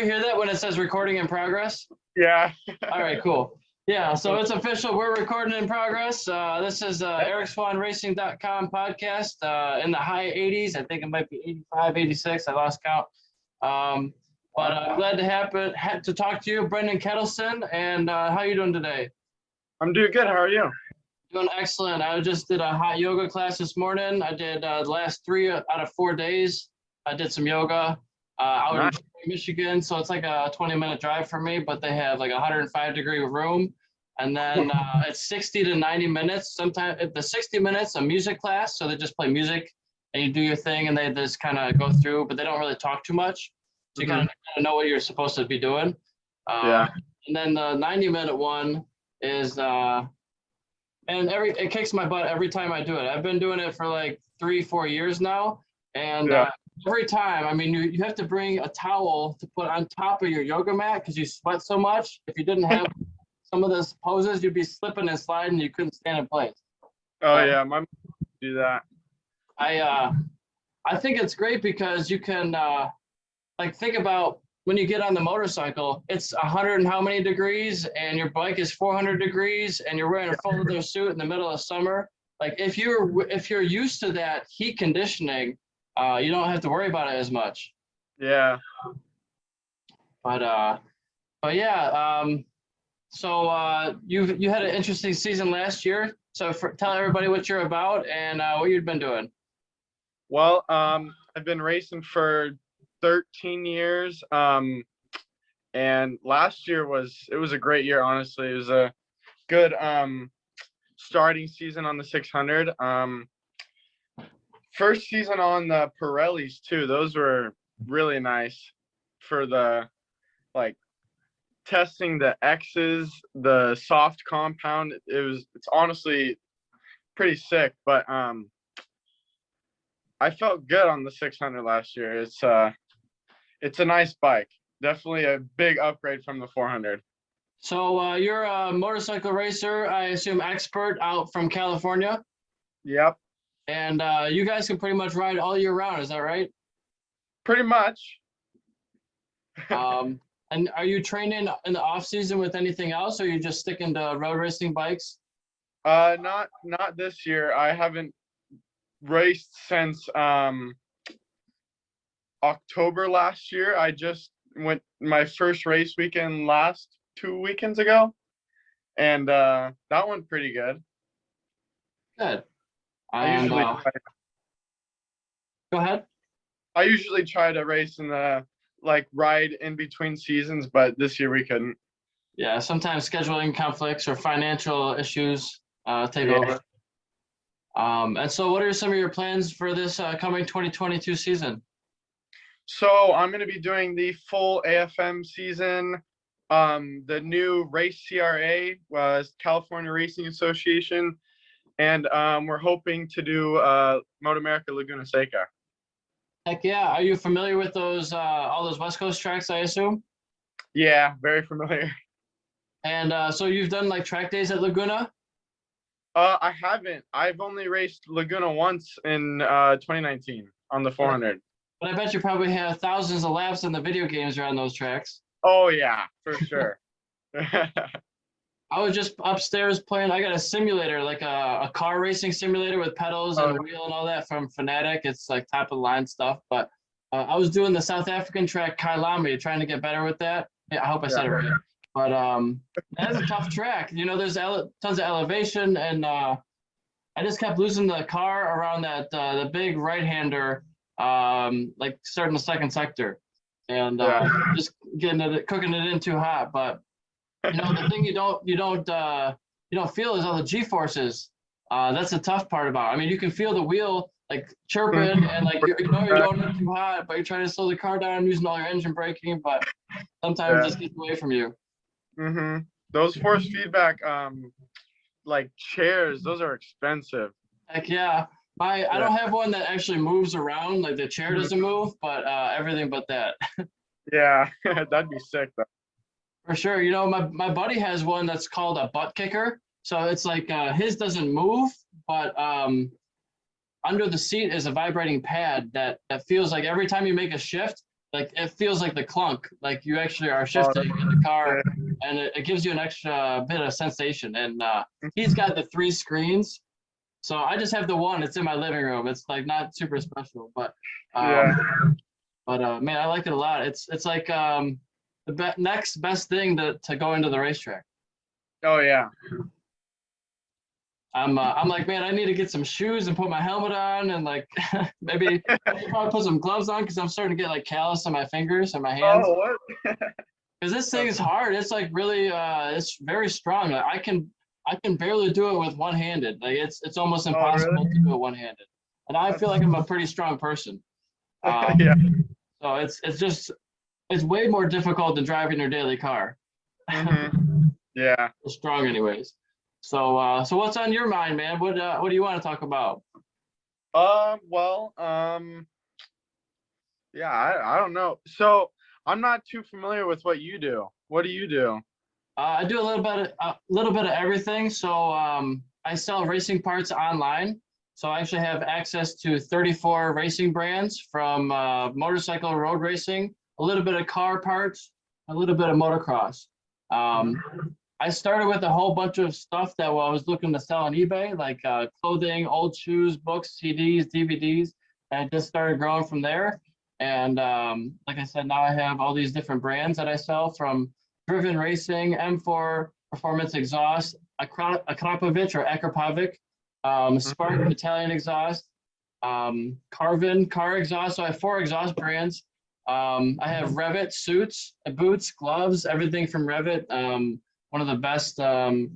you hear that when it says recording in progress? Yeah. All right, cool. Yeah, so it's official. We're recording in progress. This is EricSwannRacing.com podcast in the high 80s. I think it might be 85, 86. I lost count. But I'm glad to talk to you, Brenden Ketelsen. And how you doing today? I'm doing good. How are you? Doing excellent. I just did a hot yoga class this morning. I did the last 3 out of 4 days. I did some yoga out in Michigan. So it's like a 20-minute drive for me, but they have like a 105-degree room. And then it's 60 to 90 minutes. Sometimes the 60 minutes, a music class. So they just play music and you do your thing and they just kind of go through, but they don't really talk too much. So you kind of know what you're supposed to be doing. And then the 90-minute one is, and it kicks my butt every time I do it. I've been doing it for like 3-4 years now. And every time, I mean, you have to bring a towel to put on top of your yoga mat because you sweat so much. If you didn't have some of those poses, you'd be slipping and sliding. You couldn't stand in place. Yeah, my mom do that. I think it's great because you can like think about when you get on the motorcycle, it's 100 and how many degrees, and your bike is 400 degrees, and you're wearing a full leather suit in the middle of summer. Like if you're used to that heat conditioning, you don't have to worry about it as much. Yeah. But yeah. So you had an interesting season last year. So tell everybody what you're about and what you've been doing. Well, I've been racing for 13 years. And last year was a great year, honestly. It was a good starting season on the 600. First season on the Pirellis too. Those were really nice for the testing the X's, the soft compound. It's honestly pretty sick, but I felt good on the 600 last year. It's a nice bike. Definitely a big upgrade from the 400. So you're a motorcycle racer, I assume expert out from California? Yep. And you guys can pretty much ride all year round, is that right? Pretty much. And are you training in the off season with anything else, or are you just sticking to road racing bikes? Not this year. I haven't raced since October last year. I just went my first race weekend 2 weekends ago, and that went pretty good. Good. Go ahead. I usually try to race in the ride in between seasons, but this year we couldn't. Yeah, sometimes scheduling conflicts or financial issues take over. And so what are some of your plans for this coming 2022 season? So I'm going to be doing the full AFM season. The new race CRA was California Racing Association, and we're hoping to do Moto America Laguna Seca. Heck yeah. Are you familiar with those all those West Coast tracks, I assume? Yeah, very familiar. And so you've done like track days at Laguna? I haven't. I've only raced Laguna once in 2019 on the 400. But I bet you probably have thousands of laps in the video games around those tracks. Oh yeah, for sure. I was just upstairs playing. I got a simulator, like a car racing simulator with pedals and wheel and all that from Fanatic. It's like top of the line stuff. But I was doing the South African track Kailami, trying to get better with that. Yeah, I hope I said it right. But that's a tough track. You know, there's tons of elevation, and I just kept losing the car around that the big right-hander, like starting the second sector, and just cooking it in too hot. But you know, the thing you don't feel is all the G-forces. That's the tough part about it. I mean, you can feel the wheel like chirping and like you're going in too hot, but you're trying to slow the car down using all your engine braking, but sometimes it just gets away from you. Those force feedback like chairs, those are expensive. Heck yeah. I don't have one that actually moves around, like the chair doesn't move, but everything but that. Yeah, that'd be sick though. For sure. You know, my buddy has one that's called a butt kicker. So it's like his doesn't move, but under the seat is a vibrating pad that feels like every time you make a shift, like it feels like the clunk, like you actually are Oh, shifting in the car, yeah. and it gives you an extra bit of sensation. And he's got the 3 screens, so I just have the one. It's in my living room. It's like not super special, but Yeah. man, I like it a lot. It's like the next best thing to go into the racetrack. Oh yeah. I'm like, man, I need to get some shoes and put my helmet on, and like maybe probably put some gloves on because I'm starting to get like callus on my fingers and my hands. Oh what? Because this thing is hard. It's like really it's very strong. Like, I can barely do it with one-handed. Like it's almost Oh impossible really? to do it one-handed. And I feel like I'm a pretty strong person. Yeah. So it's way more difficult than driving your daily car. Yeah. Strong anyways. So what's on your mind, man? What do you want to talk about? Well, yeah, I don't know. So I'm not too familiar with what you do. What do you do? I do a little bit of everything. So I sell racing parts online. So I actually have access to 34 racing brands from motorcycle road racing, a little bit of car parts, a little bit of motocross. I started with a whole bunch of stuff that I was looking to sell on eBay, like clothing, old shoes, books, CDs, DVDs, and I just started growing from there. And like I said, now I have all these different brands that I sell, from Driven Racing, M4 Performance Exhaust, Akrapovic or Akrapovic, Spark Italian Exhaust, Carvin Car Exhaust. So I have 4 exhaust brands. I have Revit suits, boots, gloves, everything from Revit. One of the best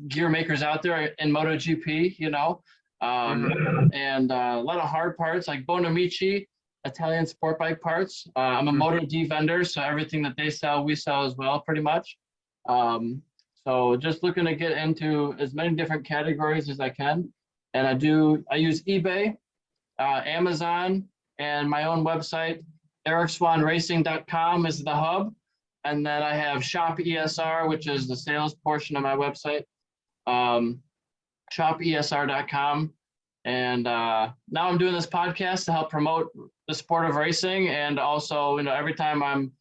gear makers out there in Motogp, you know, and a lot of hard parts like Bonamici, Italian sport bike parts. I'm a Moto D vendor, so everything that they sell, we sell as well, pretty much. So just looking to get into as many different categories as I can. And I use eBay, Amazon, and my own website. EricSwanRacing.com is the hub. And then I have Shop ESR, which is the sales portion of my website, shopesr.com. And now I'm doing this podcast to help promote the sport of racing. And also, you know, every time I'm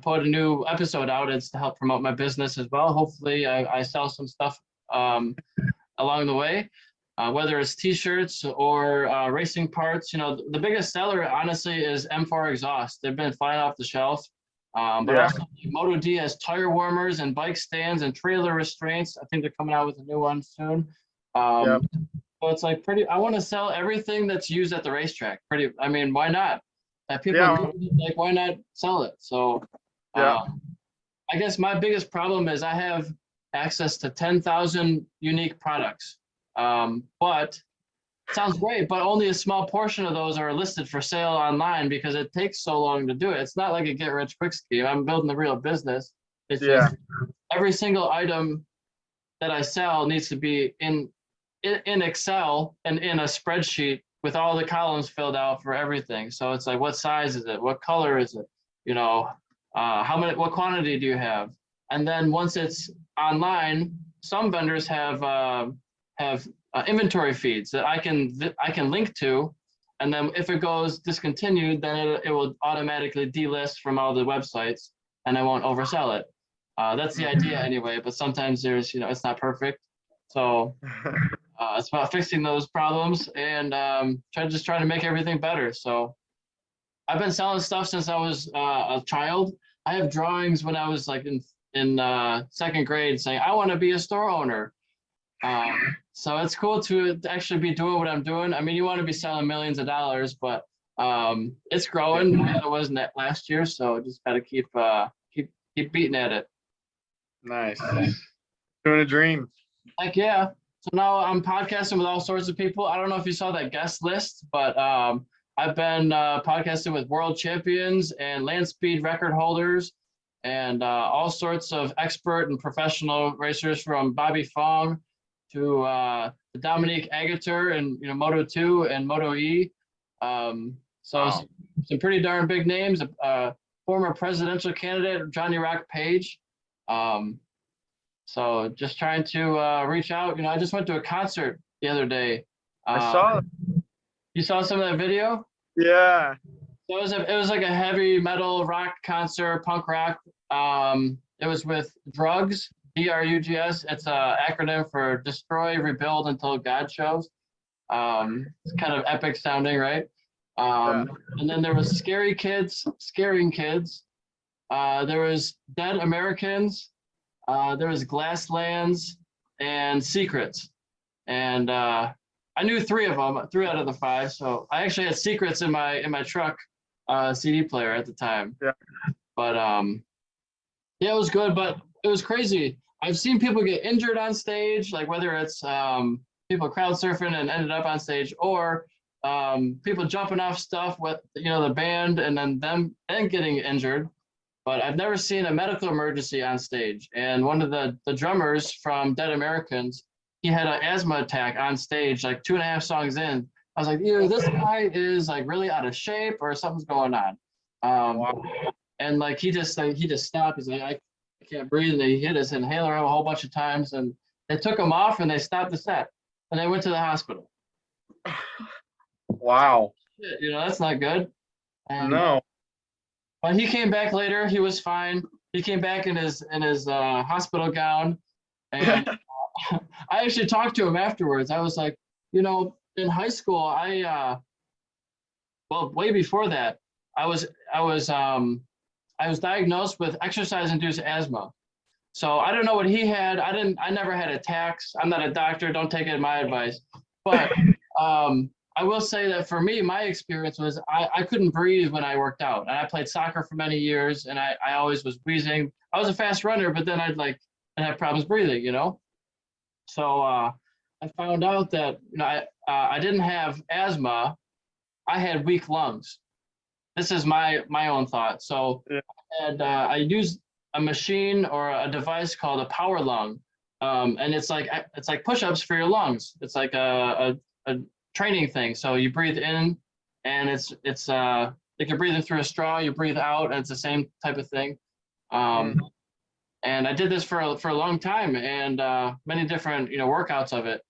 put a new episode out, it's to help promote my business as well. Hopefully I sell some stuff along the way, whether it's t-shirts or racing parts. You know, the biggest seller, honestly, is M4 exhaust. They've been flying off the shelf. But also Moto D has tire warmers and bike stands and trailer restraints. I think they're coming out with a new one soon. So it's like I want to sell everything that's used at the racetrack. I mean, why not? If people need it, like, why not sell it? So I guess my biggest problem is I have access to 10,000 unique products. But sounds great, but only a small portion of those are listed for sale online because it takes so long to do it. It's not like a get-rich-quick scheme. I'm building a real business. It's just every single item that I sell needs to be in Excel and in a spreadsheet with all the columns filled out for everything. So it's like, what size is it? What color is it? You know, what quantity do you have? And then once it's online, some vendors have inventory feeds that I can link to, and then if it goes discontinued, then it will automatically delist from all the websites, and I won't oversell it. That's the idea anyway. But sometimes there's, you know, it's not perfect. So it's about fixing those problems and trying to make everything better. So I've been selling stuff since I was a child. I have drawings when I was like in 2nd grade saying I want to be a store owner. So it's cool to actually be doing what I'm doing. I mean, you want to be selling millions of dollars, but it's growing. It wasn't that last year, so just got to keep beating at it. Nice. Doing a dream. Heck yeah. So now I'm podcasting with all sorts of people. I don't know if you saw that guest list, but I've been podcasting with world champions and land speed record holders and all sorts of expert and professional racers, from Bobby Fong to Dominique Agater and, you know, Moto 2 and Moto E. Some pretty darn big names. Former presidential candidate Johnny Rock Page. So just trying to reach out. You know, I just went to a concert the other day. I saw. You saw some of that video? Yeah. So it was like a heavy metal rock concert, punk rock. It was with Drugs, DRUGS. It's a acronym for Destroy, Rebuild Until God Shows. It's kind of epic sounding, right? Yeah. And then there was Scary Kids, Scaring Kids. There was Dead Americans. There was Glasslands and Secrets. And I knew three of them, three out of the five. So I actually had Secrets in my truck CD player at the time. Yeah. But yeah, it was good, but it was crazy. I've seen people get injured on stage, like whether it's people crowd surfing and ended up on stage, or people jumping off stuff with the band and then getting injured. But I've never seen a medical emergency on stage. And one of the drummers from Dead Americans, he had an asthma attack on stage, like 2.5 songs in. I was like, either this guy is like really out of shape or something's going on. Wow. And like he just stopped. He's like, I can't breathe. And he hit his inhaler a whole bunch of times, and they took him off and they stopped the set, and they went to the hospital. Wow. That's not good. And, No. but he came back later. He was fine. He came back in his hospital gown, and I actually talked to him afterwards. I was like, in high school, well, way before that, I was diagnosed with exercise-induced asthma. So I don't know what he had. I never had attacks. I'm not a doctor. Don't take it my advice. But I will say that for me, my experience was I couldn't breathe when I worked out. And I played soccer for many years, and I always was wheezing. I was a fast runner, but then I'd have problems breathing, So I found out that I didn't have asthma. I had weak lungs. This is my own thought. So Yeah. I used a machine or a device called a power lung, and it's like push-ups for your lungs. It's like a training thing. So you breathe in, and it's like you're breathing through a straw. You breathe out, and it's the same type of thing. And I did this for a long time, and many different workouts of it.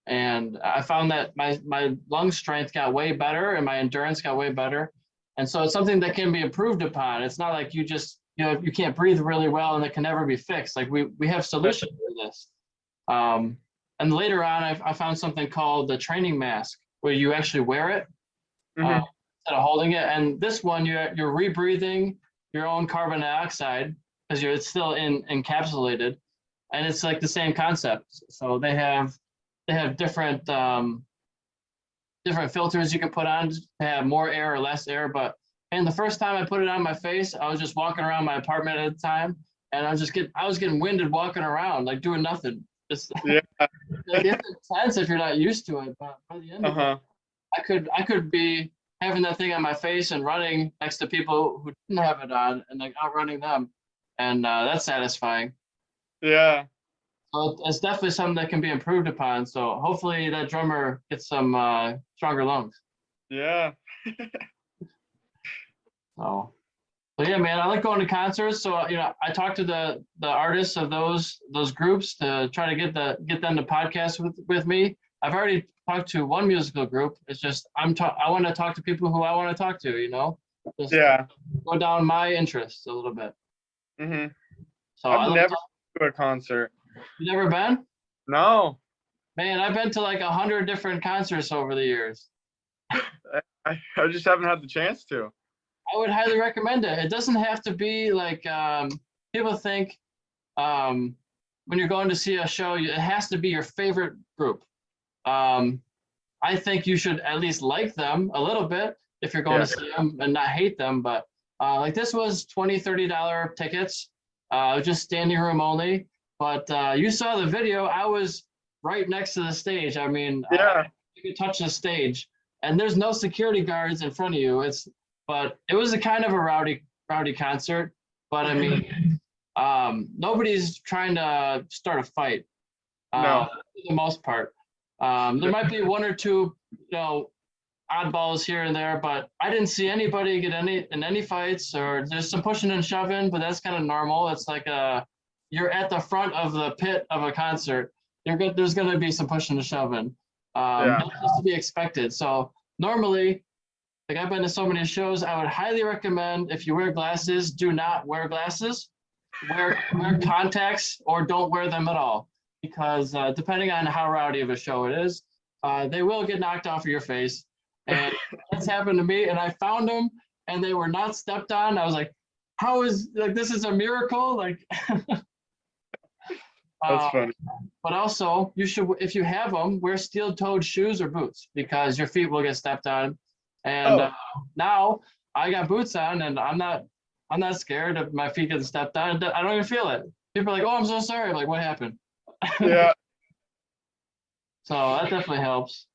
And I found that my lung strength got way better, and my endurance got way better. And so it's something that can be improved upon. It's not like you just you can't breathe really well and it can never be fixed. Like we have solutions for this. And later on, I found something called the training mask, where you actually wear it instead of holding it. And this one, you're rebreathing your own carbon dioxide because it's still encapsulated, and it's like the same concept. So they have different filters you can put on to have more air or less air. But the first time I put it on my face, I was just walking around my apartment at the time, and I was getting winded walking around, like doing nothing. Just Yeah. like, it's intense if you're not used to it. But by the end of it, I could be having that thing on my face and running next to people who didn't have it on, and like outrunning them, and that's satisfying. Yeah. So it's definitely something that can be improved upon. So hopefully that drummer gets some stronger lungs. Yeah. So yeah, man, I like going to concerts. So I talk to the artists of those groups to try to get them to podcast with me. I've already talked to one musical group. It's just I want to talk to people who I want to talk to. Just go down my interests a little bit. So I've never been to a concert. You never been? No. Man, I've been to like 100 different concerts over the years. I just haven't had the chance to. I would highly recommend it. It doesn't have to be like people think when you're going to see a show, it has to be your favorite group. I think you should at least like them a little bit if you're going to see them and not hate them. But like this was $20, $30 tickets, just standing room only. But you saw the video. I was right next to the stage. I mean, you could touch the stage, and there's no security guards in front of you. But it was a kind of a rowdy concert. But I mean, nobody's trying to start a fight. No. For the most part, there might be one or two, oddballs here and there, but I didn't see anybody get in any fights. Or there's some pushing and shoving, but that's kind of normal. It's like you're at the front of the pit of a concert. There's going to be some pushing and shoving. That's just to be expected. So normally, Like I've been to so many shows. I would highly recommend if you wear glasses, do not wear glasses. Wear contacts or don't wear them at all, because depending on how rowdy of a show it is, they will get knocked off of your face. And that's happened to me. And I found them, and they were not stepped on. I was like, "How is like this is a miracle?" Like, That's funny. but also, you should, if you have them, wear steel-toed shoes or boots because your feet will get stepped on. And now I got boots on, and I'm not scared of my feet getting stepped on. I don't even feel it. People are like, "Oh, I'm so sorry." I'm like, what happened? Yeah. So that definitely helps.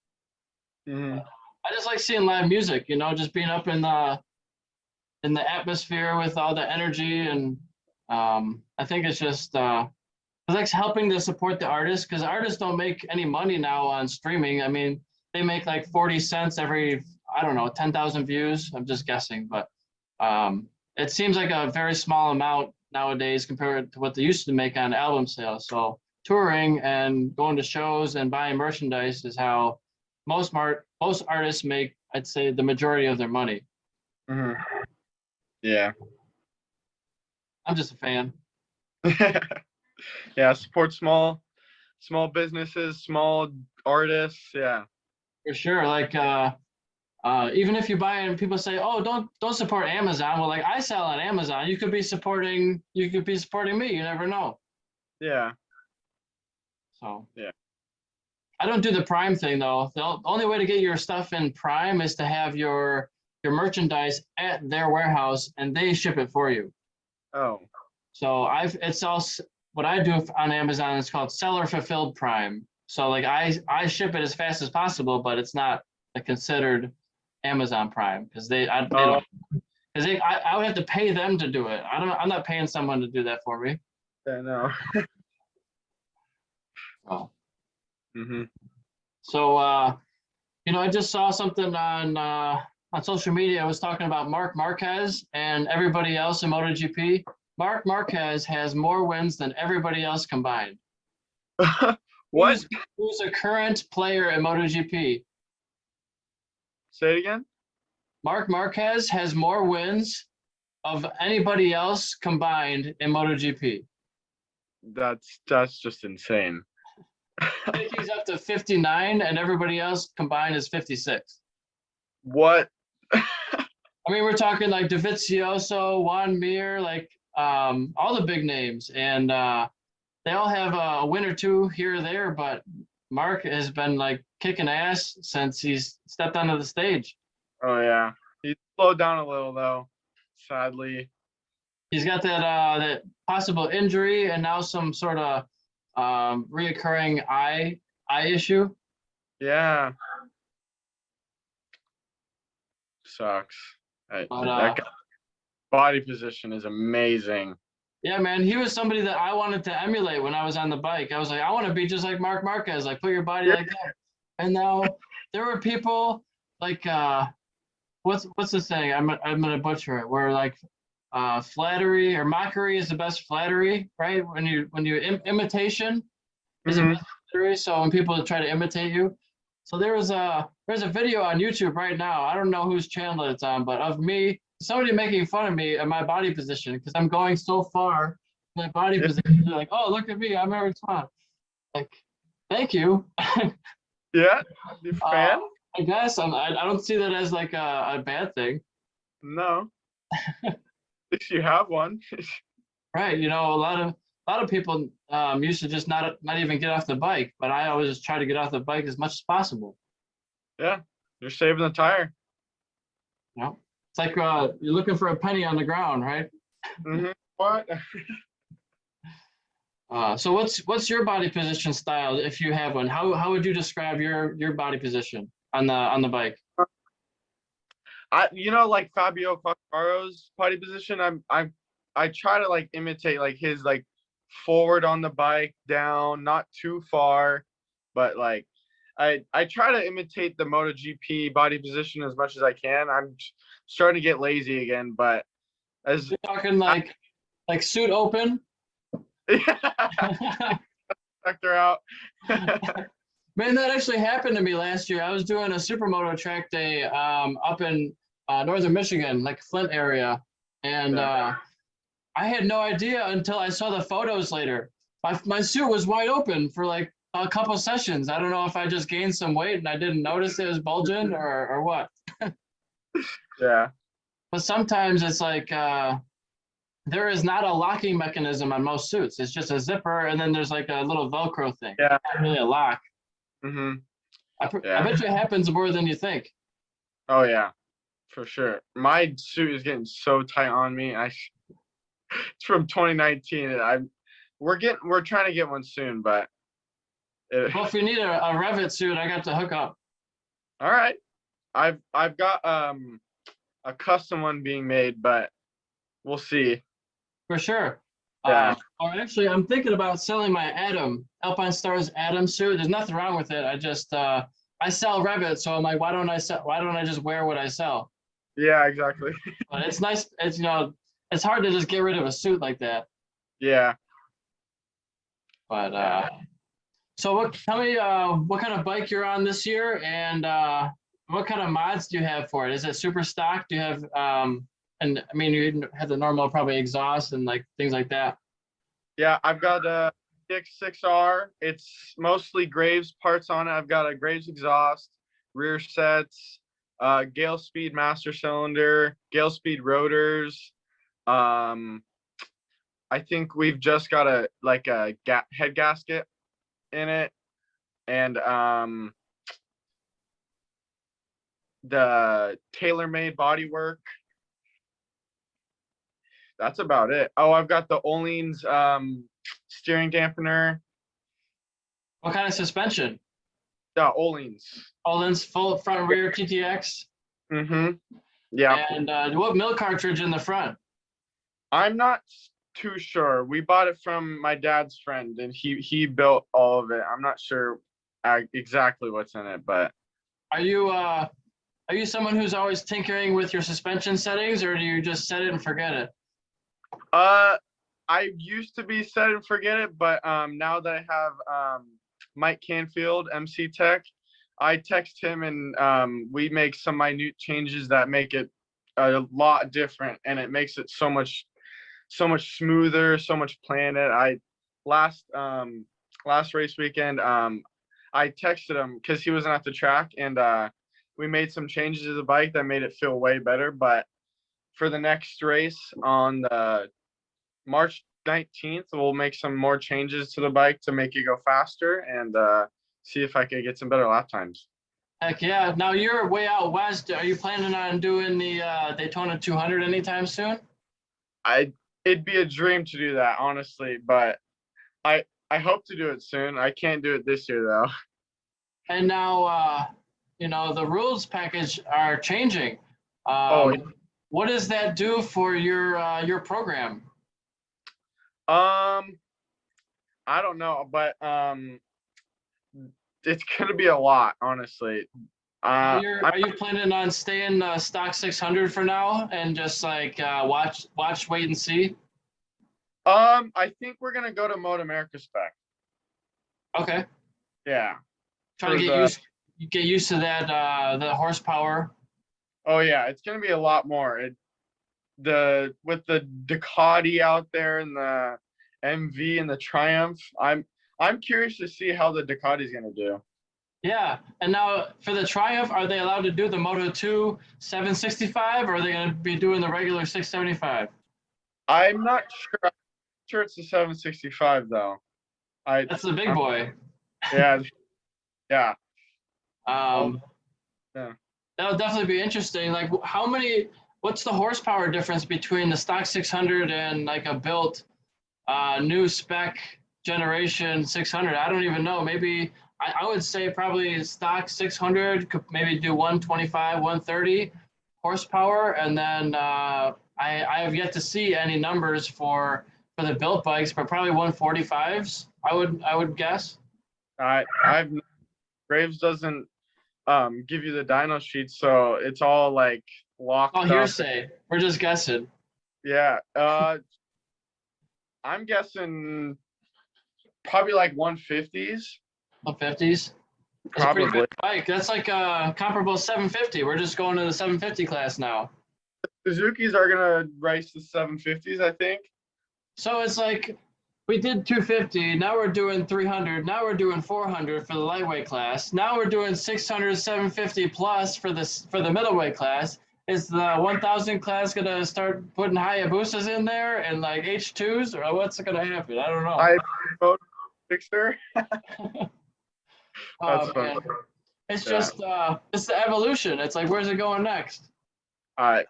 Hmm. I just like seeing live music, just being up in the atmosphere with all the energy, and I think it's just it's like helping to support the artists, because artists don't make any money now on streaming. I mean, they make like 40 cents every, I don't know, 10,000 views. I'm just guessing, but it seems like a very small amount nowadays compared to what they used to make on album sales. So touring and going to shows and buying merchandise is how most artists make, I'd say, the majority of their money. Hmm. Yeah. I'm just a fan. Yeah, support small businesses, small artists. Yeah. For sure. Like even if you buy and people say, "Oh, don't support Amazon." Well, like I sell on Amazon. You could be supporting me. You never know. Yeah. So Yeah. I don't do the Prime thing though. The only way to get your stuff in Prime is to have your merchandise at their warehouse and they ship it for you. Oh. So it's also what I do on Amazon is called seller fulfilled Prime. So like I ship it as fast as possible, but it's not considered Amazon Prime because they don't, because I would have to pay them to do it. I'm not paying someone to do that for me. Yeah, no. Oh. Hmm. So I just saw something on social media. I was talking about Marc Marquez and everybody else in MotoGP. Marc Marquez has more wins than everybody else combined. What? Who's a current player in MotoGP? Say it again. Marc Marquez has more wins of anybody else combined in MotoGP. That's just insane. I think he's up to 59, and everybody else combined is 56. What? I mean, we're talking like Dovizioso, Juan Mir, like all the big names, and they all have a win or two here or there. But Mark has been like kicking ass since he's stepped onto the stage. Oh yeah, he slowed down a little though, sadly. He's got that possible injury and now some sort of reoccurring eye issue. Yeah. Sucks. But That body position is amazing. yeah, man, he was somebody that I wanted to emulate when I was on the bike. I was like, I want to be just like Marc Marquez, like put your body like that. And now there were people like what's the saying? I'm gonna butcher it. Where like flattery or mockery is the best flattery, right? When you imitation is the best flattery. So when people try to imitate you. So there's a video on YouTube right now. I don't know whose channel it's on, but of me, somebody making fun of me and my body position because I'm going so far in my body position. They're like, "Oh, look at me, I'm Eric Swahn." Like, thank you. Yeah, you fan? I guess I don't see that as like a bad thing. No. At least you have one. Right. A lot of people used to just not even get off the bike, but I always just try to get off the bike as much as possible. Yeah, you're saving the tire. It's like you're looking for a penny on the ground, right? Mm-hmm. What? So what's your body position style if you have one? How would you describe your body position on the bike? Like Fabio Quartararo's body position. I try to like imitate like his like forward on the bike, down, not too far, but like I try to imitate the MotoGP body position as much as I can. I'm starting to get lazy again, but as you're talking like suit open. Sector out. Man, that actually happened to me last year. I was doing a supermoto track day up in northern Michigan, like Flint area, and I had no idea until I saw the photos later. My suit was wide open for like a couple sessions. I don't know if I just gained some weight and I didn't notice it was bulging or what. Yeah. But sometimes it's like there is not a locking mechanism on most suits. It's just a zipper, and then there's like a little Velcro thing. Yeah. Not really a lock. Mm-hmm. I Yeah. bet you it happens more than you think. Oh yeah, for sure. My suit is getting so tight on me. It's from 2019. And we're trying to get one soon, but Well, if you need a Revit suit, I got the hookup. all right. I've got a custom one being made, but we'll see. For sure. Yeah. Or actually, I'm thinking about selling my Alpine Stars Atom suit. There's nothing wrong with it. I just I sell Revit, so I'm like, why don't I just wear what I sell? Yeah, exactly. But it's nice. It's it's hard to just get rid of a suit like that. Yeah. But so tell me what kind of bike you're on this year, and what kind of mods do you have for it? Is it super stock? Do you have and I mean you have the normal probably exhaust and like things like that. Yeah, I've got a X6R. It's mostly Graves parts on it. I've got a Graves exhaust, rear sets, Gale Speed master cylinder, Gale Speed rotors. I think we've just got a head gasket in it, and the tailor-made bodywork. That's about it. Oh, I've got the Öhlins steering dampener. What kind of suspension? Yeah, Öhlins. Öhlins full front and rear TTX. Mm-hmm. Yeah. And what mill cartridge in the front? I'm not too sure. We bought it from my dad's friend, and he built all of it. I'm not sure exactly what's in it, but Are you someone who's always tinkering with your suspension settings, or do you just set it and forget it? I used to be set and forget it, but now that I have Mike Canfield, MC Tech, I text him and we make some minute changes that make it a lot different, and it makes it so much smoother, so much planned. Last race weekend, I texted him because he wasn't at the track, and we made some changes to the bike that made it feel way better. But for the next race on the March 19th, we'll make some more changes to the bike to make it go faster and see if I could get some better lap times. Heck yeah. Now you're way out west. Are you planning on doing the Daytona 200 anytime soon? It'd be a dream to do that, honestly, but I hope to do it soon. I can't do it this year though. And now the rules package are changing. Yeah. What does that do for your program? I don't know, but it's gonna be a lot, honestly. Are you planning on staying stock 600 for now and just like watch, wait and see? I think we're gonna go to Moto America spec. Okay. Yeah. Try to get used to that the horsepower. Oh yeah, it's gonna be a lot more. With the Ducati out there and the MV and the Triumph, I'm curious to see how the Ducati's gonna do. Yeah, and now for the Triumph, are they allowed to do the Moto2 765, or are they going to be doing the regular 675? I'm not sure. I'm sure it's the 765 though. That's the big boy. Yeah. Yeah. Yeah. Yeah. That'll definitely be interesting. Like, what's the horsepower difference between the stock 600 and like a built new spec generation 600? I don't even know. Maybe I would say probably stock 600 could maybe do 125, 130 horsepower, and then I have yet to see any numbers for the built bikes, but probably 145s. I would guess. Graves doesn't give you the dyno sheets, so it's all like locked up. Hearsay. We're just guessing. Yeah. I'm guessing probably like 150s. 150s. That's a pretty Probably. good bike. That's like a comparable 750. We're just going to the 750 class now. Suzuki's are gonna race the 750s, I think. So it's like we did 250. Now we're doing 300. Now we're doing 400 for the lightweight class. Now we're doing 600, 750 plus for the middleweight class. Is the 1000 class gonna start putting Hayabusas in there and like H2s, or what's gonna happen? I don't know. I vote fixer. Oh That's fun. man, it's Yeah. just it's the evolution. It's like, where's it going next? I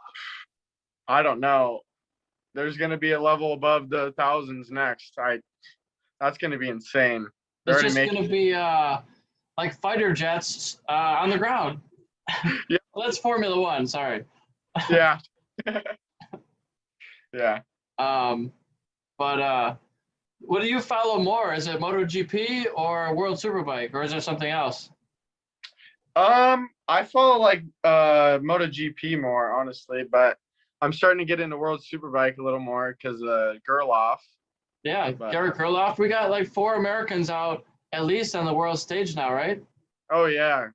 don't know. There's gonna be a level above the thousands next. That's gonna be insane. They're It's already just making. gonna be like fighter jets on the ground. Yeah. Well, that's Formula One. Sorry. Yeah. Yeah. But what do you follow more? Is it MotoGP or World Superbike, or is there something else? I follow like MotoGP more, honestly, but I'm starting to get into World Superbike a little more because Gerloff. Yeah, But- Garrett Kurloff. We got like 4 Americans out at least on the world stage now, right? Oh yeah,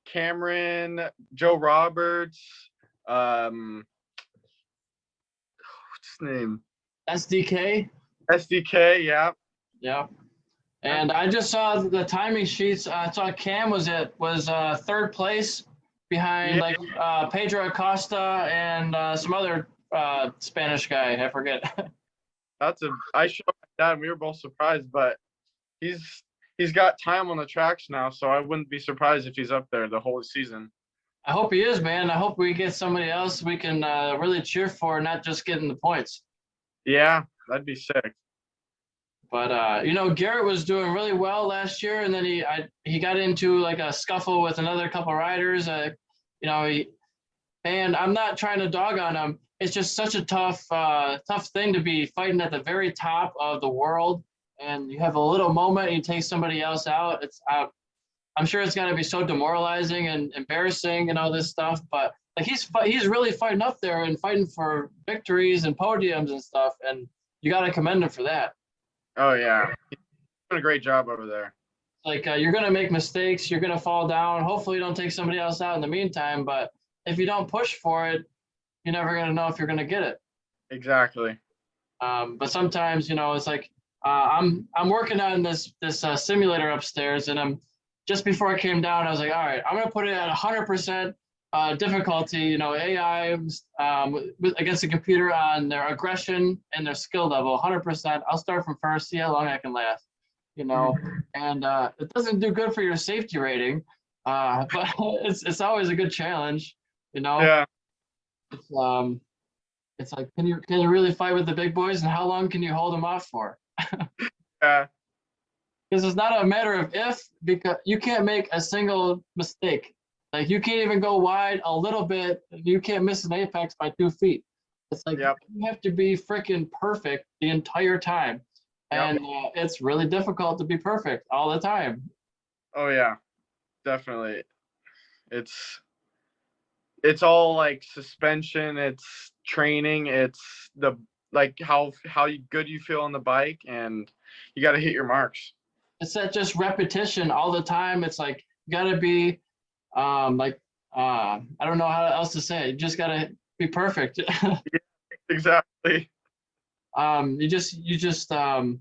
Cameron, Joe Roberts, what's his name? SDK. SDK, yeah. Yeah. And I just saw the timing sheets. I saw Cam was 3rd place behind Yeah. like Pedro Acosta and some other Spanish guy. I forget. I showed my dad and we were both surprised, but he's got time on the tracks now, so I wouldn't be surprised if he's up there the whole season. I hope he is, man. I hope we get somebody else we can really cheer for, not just getting the points. Yeah, that'd be sick. But Garrett was doing really well last year, and then he got into like a scuffle with another couple riders. And I'm not trying to dog on him. It's just such a tough thing to be fighting at the very top of the world, and you have a little moment and you take somebody else out. I'm sure it's got to be so demoralizing and embarrassing and all this stuff. But like he's really fighting up there and fighting for victories and podiums and stuff, and you got to commend him for that. Oh yeah, he's doing a great job over there. Like you're gonna make mistakes, you're gonna fall down. Hopefully, you don't take somebody else out in the meantime. But if you don't push for it, you're never gonna know if you're gonna get it. Exactly. But sometimes, it's like I'm working on this simulator upstairs, and I'm just before I came down, I was like, all right, I'm gonna put it at 100% difficulty. AI against the computer on their aggression and their skill level, 100%. I'll start from first, see how long I can last. And it doesn't do good for your safety rating, but it's always a good challenge. Yeah. It's like, can you really fight with the big boys, and how long can you hold them off for? Yeah. Because it's not a matter of if, because you can't make a single mistake. Like you can't even go wide a little bit. You can't miss an apex by 2 feet. It's like Yep. you have to be freaking perfect the entire time, and it's really difficult to be perfect all the time. Oh yeah, definitely. It's all like suspension, it's training, it's the like how good you feel on the bike, and you got to hit your marks. It's that just repetition all the time. It's like you gotta be I don't know how else to say it. You just gotta be perfect. Exactly. You just gotta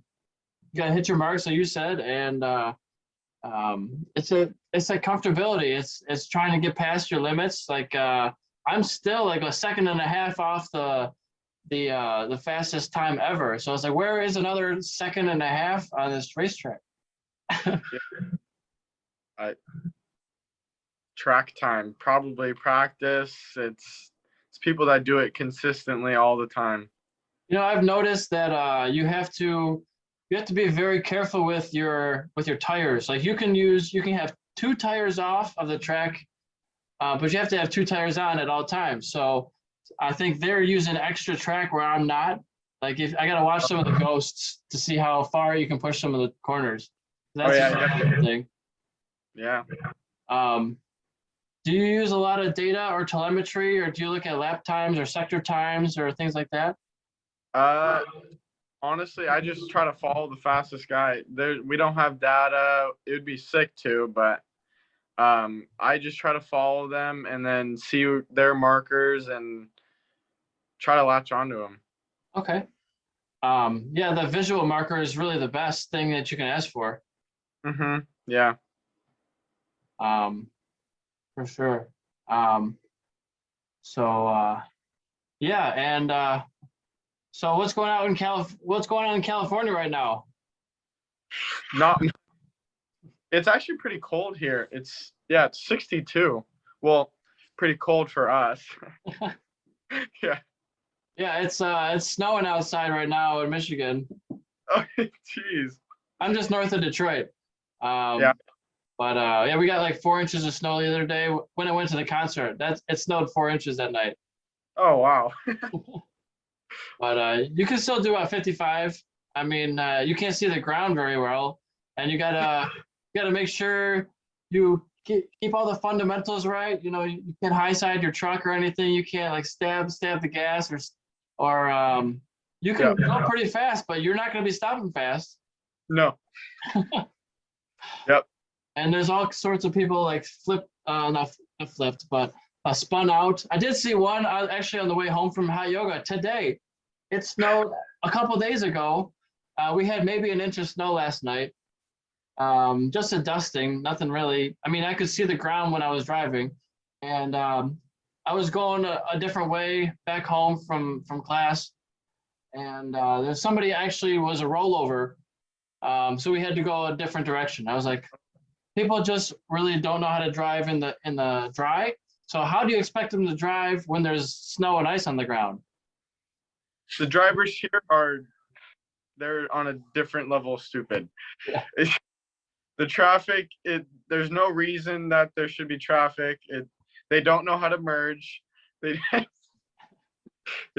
hit your marks, like you said, and it's a comfortability. It's trying to get past your limits. Like I'm still like a second and a half off the fastest time ever. So it's like, where is another second and a half on this racetrack? Track time, probably practice. It's people that do it consistently all the time. I've noticed that you have to be very careful with your tires. Like you can have 2 tires off of the track, but you have to have 2 tires on at all times. So I think they're using extra track where I'm not. Like if I gotta watch some of the ghosts to see how far you can push some of the corners. That's a thing. Yeah. Do you use a lot of data or telemetry, or do you look at lap times or sector times or things like that? Honestly, I just try to follow the fastest guy. We don't have data. It would be sick too, but I just try to follow them and then see their markers and try to latch onto them. Okay. Yeah, the visual marker is really the best thing that you can ask for. Yeah. For sure. Yeah, and so what's going on in what's going on in California right now? Not. It's actually pretty cold here. It's 62. Well, pretty cold for us. Yeah. Yeah, it's snowing outside right now in Michigan. Oh, jeez. I'm just north of Detroit. Yeah. But yeah, we got like 4 inches of snow the other day when I went to the concert. It snowed 4 inches that night. Oh, wow. But you can still do a 55. I mean, you can't see the ground very well, and you gotta make sure you keep all the fundamentals right. You know, you can't high side your truck or anything. You can't like stab the gas or you can go pretty fast, but you're not gonna be stopping fast. No. Yep. And there's all sorts of people like not flipped, but spun out. I did see one actually on the way home from hot yoga today. It snowed a couple days ago. We had maybe an inch of snow last night. Just a dusting, nothing really. I mean, I could see the ground when I was driving, and I was going a different way back home from class, and there's somebody actually was a rollover, so we had to go a different direction. I was like, people just really don't know how to drive in the dry. So how do you expect them to drive when there's snow and ice on the ground? The drivers here they're on a different level of stupid. Yeah. The traffic, there's no reason that there should be traffic. They don't know how to merge. Yeah.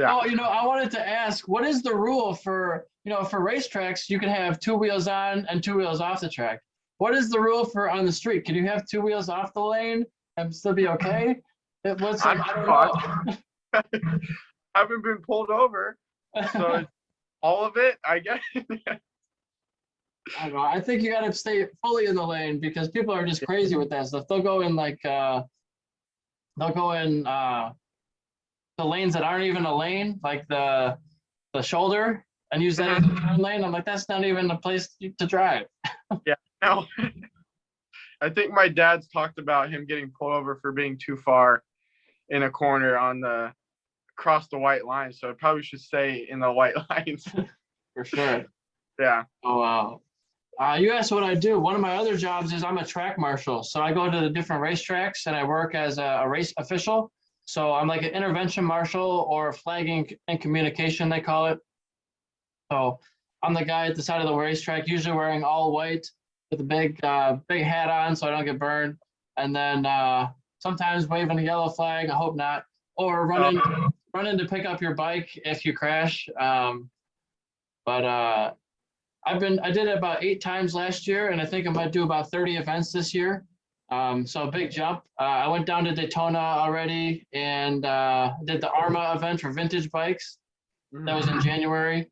Oh, I wanted to ask, what is the rule for racetracks? You can have 2 wheels on and 2 wheels off the track. What is the rule for on the street? Can you have 2 wheels off the lane and still be okay? I don't know. I haven't been pulled over, so it's all of it, I guess. I don't know. I think you got to stay fully in the lane because people are just crazy with that stuff. They'll go in the lanes that aren't even a lane, like the shoulder, and use that as a turn lane. I'm like, that's not even a place to drive. Yeah, no. I think my dad's talked about him getting pulled over for being too far in a corner across the white line. So I probably should stay in the white lines. For sure. Yeah. Oh, wow. You asked what I do. One of my other jobs is I'm a track marshal. So I go to the different racetracks and I work as a race official. So I'm like an intervention marshal or flagging and communication, they call it. So I'm the guy at the side of the racetrack, usually wearing all white with a big hat on so I don't get burned. And then sometimes waving a yellow flag, I hope not. Or run in to pick up your bike if you crash. But I did it about 8 times last year, and I think I might do about 30 events this year. So a big jump. I went down to Daytona already and did the ARMA event for vintage bikes. That was in January.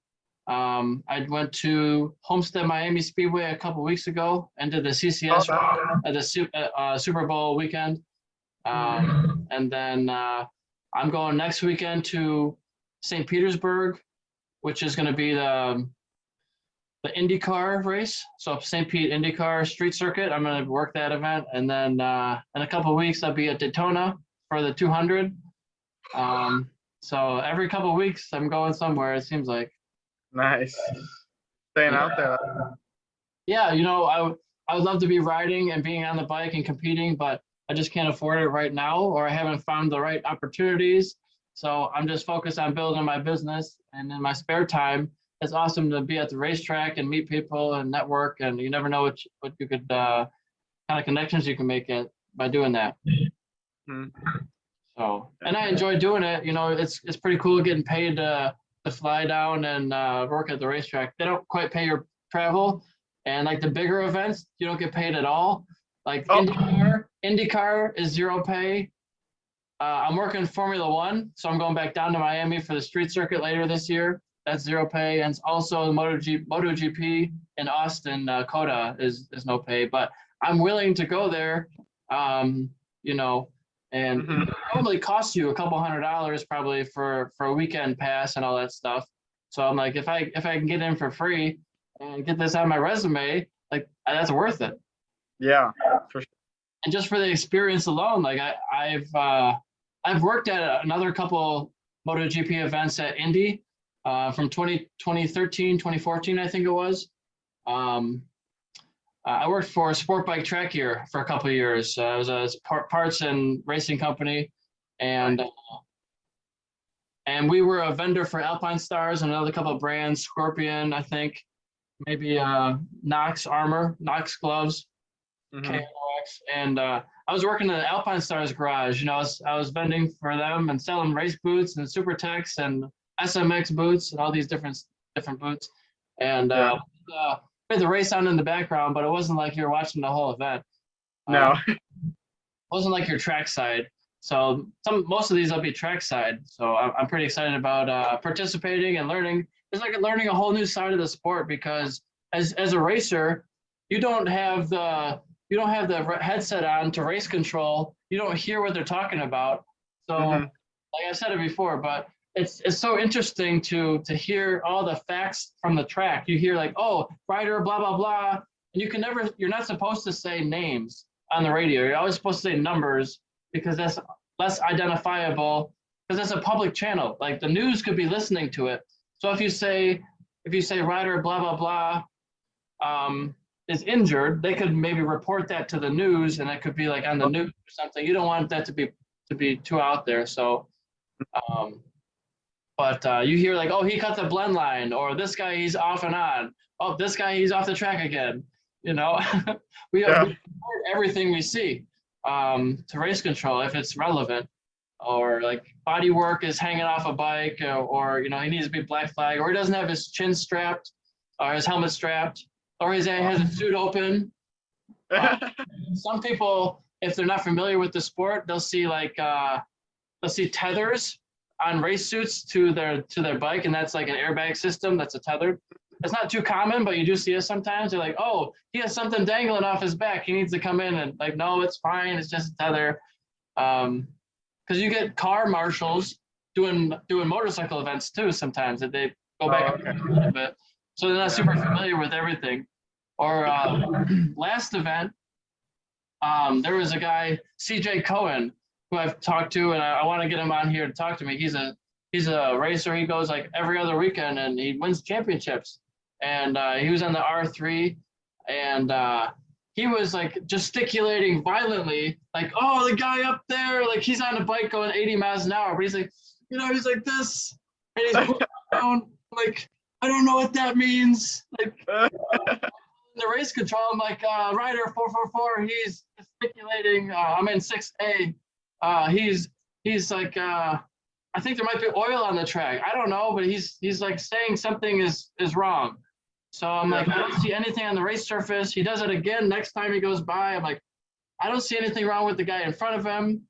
I went to Homestead Miami Speedway a couple weeks ago and did the CCS at the Super Bowl weekend. And then I'm going next weekend to St. Petersburg, which is going to be the IndyCar race. So St. Pete IndyCar street circuit. I'm going to work that event. And then in a couple of weeks, I'll be at Daytona for the 200. So every couple of weeks, I'm going somewhere, it seems like. Nice. Staying out there. Yeah, I would love to be riding and being on the bike and competing, but I just can't afford it right now, or I haven't found the right opportunities. So I'm just focused on building my business. And in my spare time, it's awesome to be at the racetrack and meet people and network. And you never know what you could kind of connections you can make by doing that. So, and I enjoy doing it. It's pretty cool getting paid to fly down and work at the racetrack. They don't quite pay your travel, and like the bigger events, you don't get paid at all. Like IndyCar is 0 pay. I'm working Formula One, so I'm going back down to Miami for the street circuit later this year. That's 0 pay, and also MotoGP in Austin, COTA is no pay. But I'm willing to go there you know, and Mhm. it normally costs you a couple $100 probably for a weekend pass and all that stuff. So I'm like, if I can get in for free and get this on my resume, like that's worth it. Yeah, for sure. And just for the experience alone, like I've worked at another couple MotoGP events at Indy from 2013, 2014, I think it was. Um, I worked for Sportbike Track here for a couple of years. I was a parts and racing company, and and we were a vendor for Alpine Stars and another couple of brands, Scorpion, I think, maybe Knox Armor, Knox gloves, Mhm. KNOX, and I was working in the Alpine Stars garage. You know, I was vending for them and selling race boots and Super Techs and SMX boots and all these different boots, and Yeah. we had the race on in the background, but it wasn't like you were watching the whole event. No. It wasn't like your trackside. So most of these will be trackside. So I'm pretty excited about participating and learning. It's like learning a whole new side of the sport because as a racer, you don't have the headset on to race control. You don't hear what they're talking about. So Mhm. like I said it before, but it's so interesting to hear all the facts from the track. You hear like, oh, rider, blah blah blah, and you're not supposed to say names on the radio. You're always supposed to say numbers because that's less identifiable because that's a public channel. Like the news could be listening to it. So if you say rider, blah blah blah, is injured, they could maybe report that to the news, and it could be like on the news or something. You don't want that to be too out there. So. Um, but you hear like, oh, he cut the blend line, or this guy he's off and on. Oh, this guy he's off the track again. You know, we Yeah. report everything we see to race control if it's relevant, or like body work is hanging off a bike, or you know he needs to be black flag, or he doesn't have his chin strapped, or his helmet strapped, or he has his suit open. Some people, if they're not familiar with the sport, they'll see like they'll see tethers on race suits to their bike, and that's like an airbag system that's a tethered. It's not too common, but you do see it sometimes. They're like, oh, he has something dangling off his back. He needs to come in, and like, no, it's fine. It's just a tether. Because you get car marshals doing motorcycle events too sometimes that they go back Okay. a little bit, so they're not super familiar with everything. Or last event, there was a guy, CJ Cohen, who I've talked to, and I want to get him on here to talk to me. He's a racer. He goes like every other weekend, and he wins championships. And he was on the R3, and he was like gesticulating violently, like, "Oh, the guy up there, like he's on a bike going 80 miles an hour." But he's like, you know, he's like this, and he's putting down, like, I don't know what that means. Like the race control, I'm like, rider 444, he's gesticulating. I'm in 6A. He's like, I think there might be oil on the track. I don't know, but he's like saying something is wrong. So I'm like, I don't see anything on the race surface. He does it again next time he goes by. I'm like, I don't see anything wrong with the guy in front of him.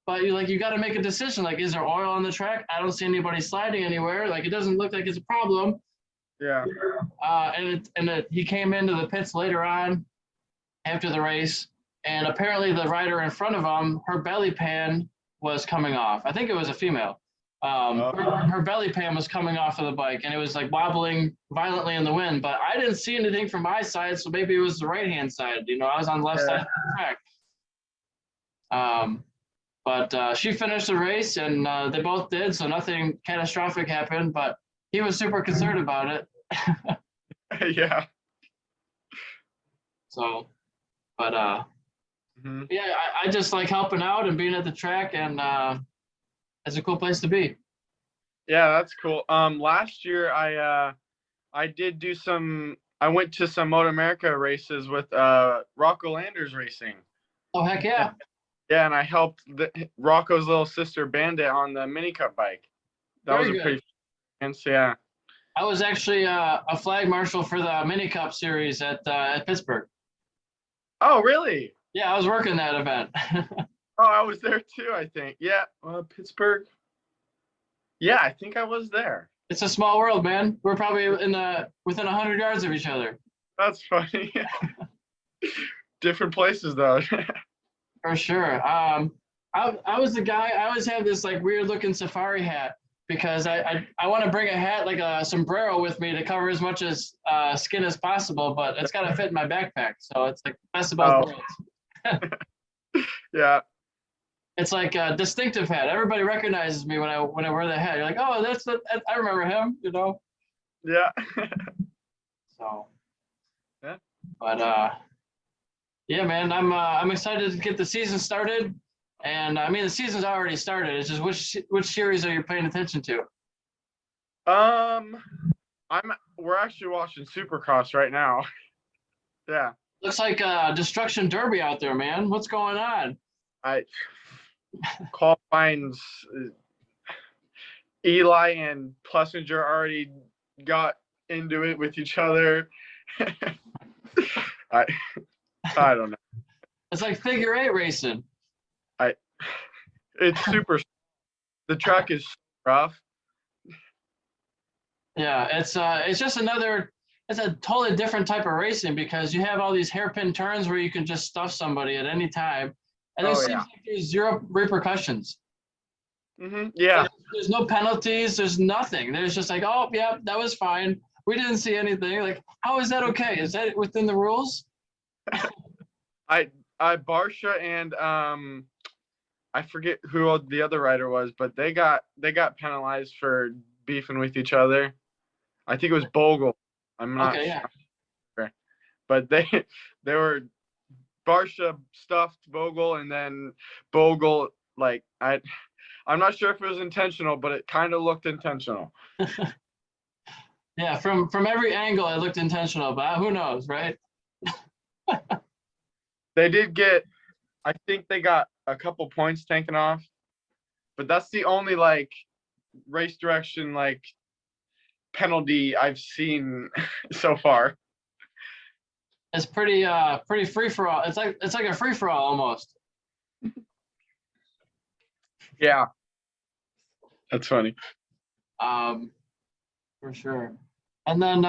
But you got to make a decision. Like, is there oil on the track? I don't see anybody sliding anywhere. Like, it doesn't look like it's a problem. Yeah. He came into the pits later on after the race, and apparently the rider in front of him, her belly pan was coming off. I think it was a female. Her belly pan was coming off of the bike, and it was like wobbling violently in the wind. But I didn't see anything from my side, so maybe it was the right hand side. You know, I was on the left side of the track. But she finished the race, and they both did, so nothing catastrophic happened. But he was super concerned about it. Yeah. So, but Mhm. yeah, I just like helping out and being at the track, and it's a cool place to be. Yeah, that's cool. Last year I did do I went to some Moto America races with Rocco Landers Racing. Oh heck yeah! Yeah, and I helped Rocco's little sister Bandit on the mini cup bike. That was a pretty fancy, yeah. I was actually a flag marshal for the mini cup series at Pittsburgh. Oh really? Yeah, I was working that event. Oh, I was there too, I think. Yeah, Pittsburgh. Yeah, I think I was there. It's a small world, man. We're probably within 100 yards of each other. That's funny. Different places though. For sure. I was the guy. I always have this like weird looking safari hat because I want to bring a hat like a sombrero with me to cover as much as skin as possible, but it's got to fit in my backpack. So it's like best of both worlds. Yeah. It's like a distinctive hat. Everybody recognizes me when I wear the hat. You're like, oh, I remember him, you know. Yeah. So. Yeah. But yeah, man, I'm excited to get the season started. And I mean, the season's already started. It's just which series are you paying attention to? We're actually watching Supercross right now. Yeah. Looks like Destruction Derby out there, man. What's going on? Qualifying's Eli and Plessinger already got into it with each other. I don't know. It's like figure eight racing. It's super. The track is rough. Yeah, it's just it's a totally different type of racing because you have all these hairpin turns where you can just stuff somebody at any time, and there seems like there's zero repercussions. Yeah. There's no penalties. There's nothing. There's just like, oh yeah, that was fine. We didn't see anything. Like, how is that okay? Is that within the rules? Barsha and I forget who the other rider was, but they got penalized for beefing with each other. I think it was Bogle. I'm not sure. Yeah. But they were Barsha stuffed Bogle, and then Bogle like I'm not sure if it was intentional, but it kind of looked intentional. Yeah, from every angle it looked intentional, but who knows, right? They did I think they got a couple points taken off, but that's the only like race direction like penalty I've seen so far. It's pretty free for all. It's like a free for all almost. Yeah, that's funny. For sure. And then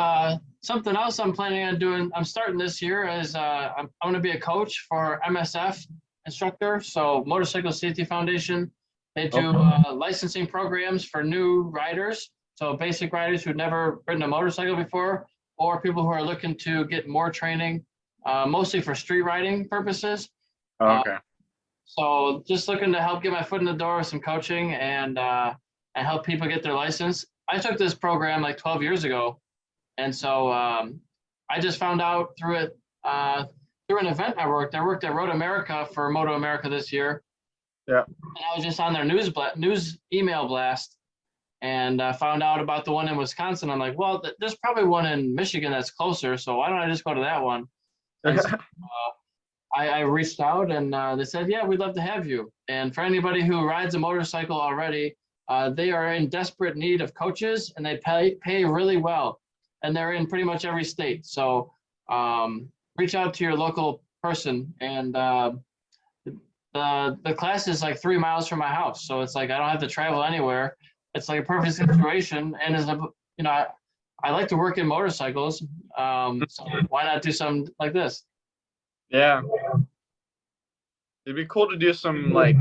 something else I'm planning on doing. I'm starting this year is I'm going to be a coach for MSF instructor. So Motorcycle Safety Foundation. They do licensing programs for new riders. So basic riders who've never ridden a motorcycle before, or people who are looking to get more training, mostly for street riding purposes. Okay. So just looking to help get my foot in the door with some coaching and help people get their license. I took this program like 12 years ago. And so I just found out through it, through an event I worked at Road America for Moto America this year. Yeah. And I was just on their news email blast and found out about the one in Wisconsin. I'm like, well, there's probably one in Michigan that's closer. So why don't I just go to that one? And so, I reached out and they said, yeah, we'd love to have you. And for anybody who rides a motorcycle already, they are in desperate need of coaches and they pay really well. And they're in pretty much every state. So reach out to your local person. And the class is like 3 miles from my house. So it's like I don't have to travel anywhere. It's like a perfect situation. And as a, you know, I like to work in motorcycles. So why not do something like this? Yeah. It'd be cool to do some like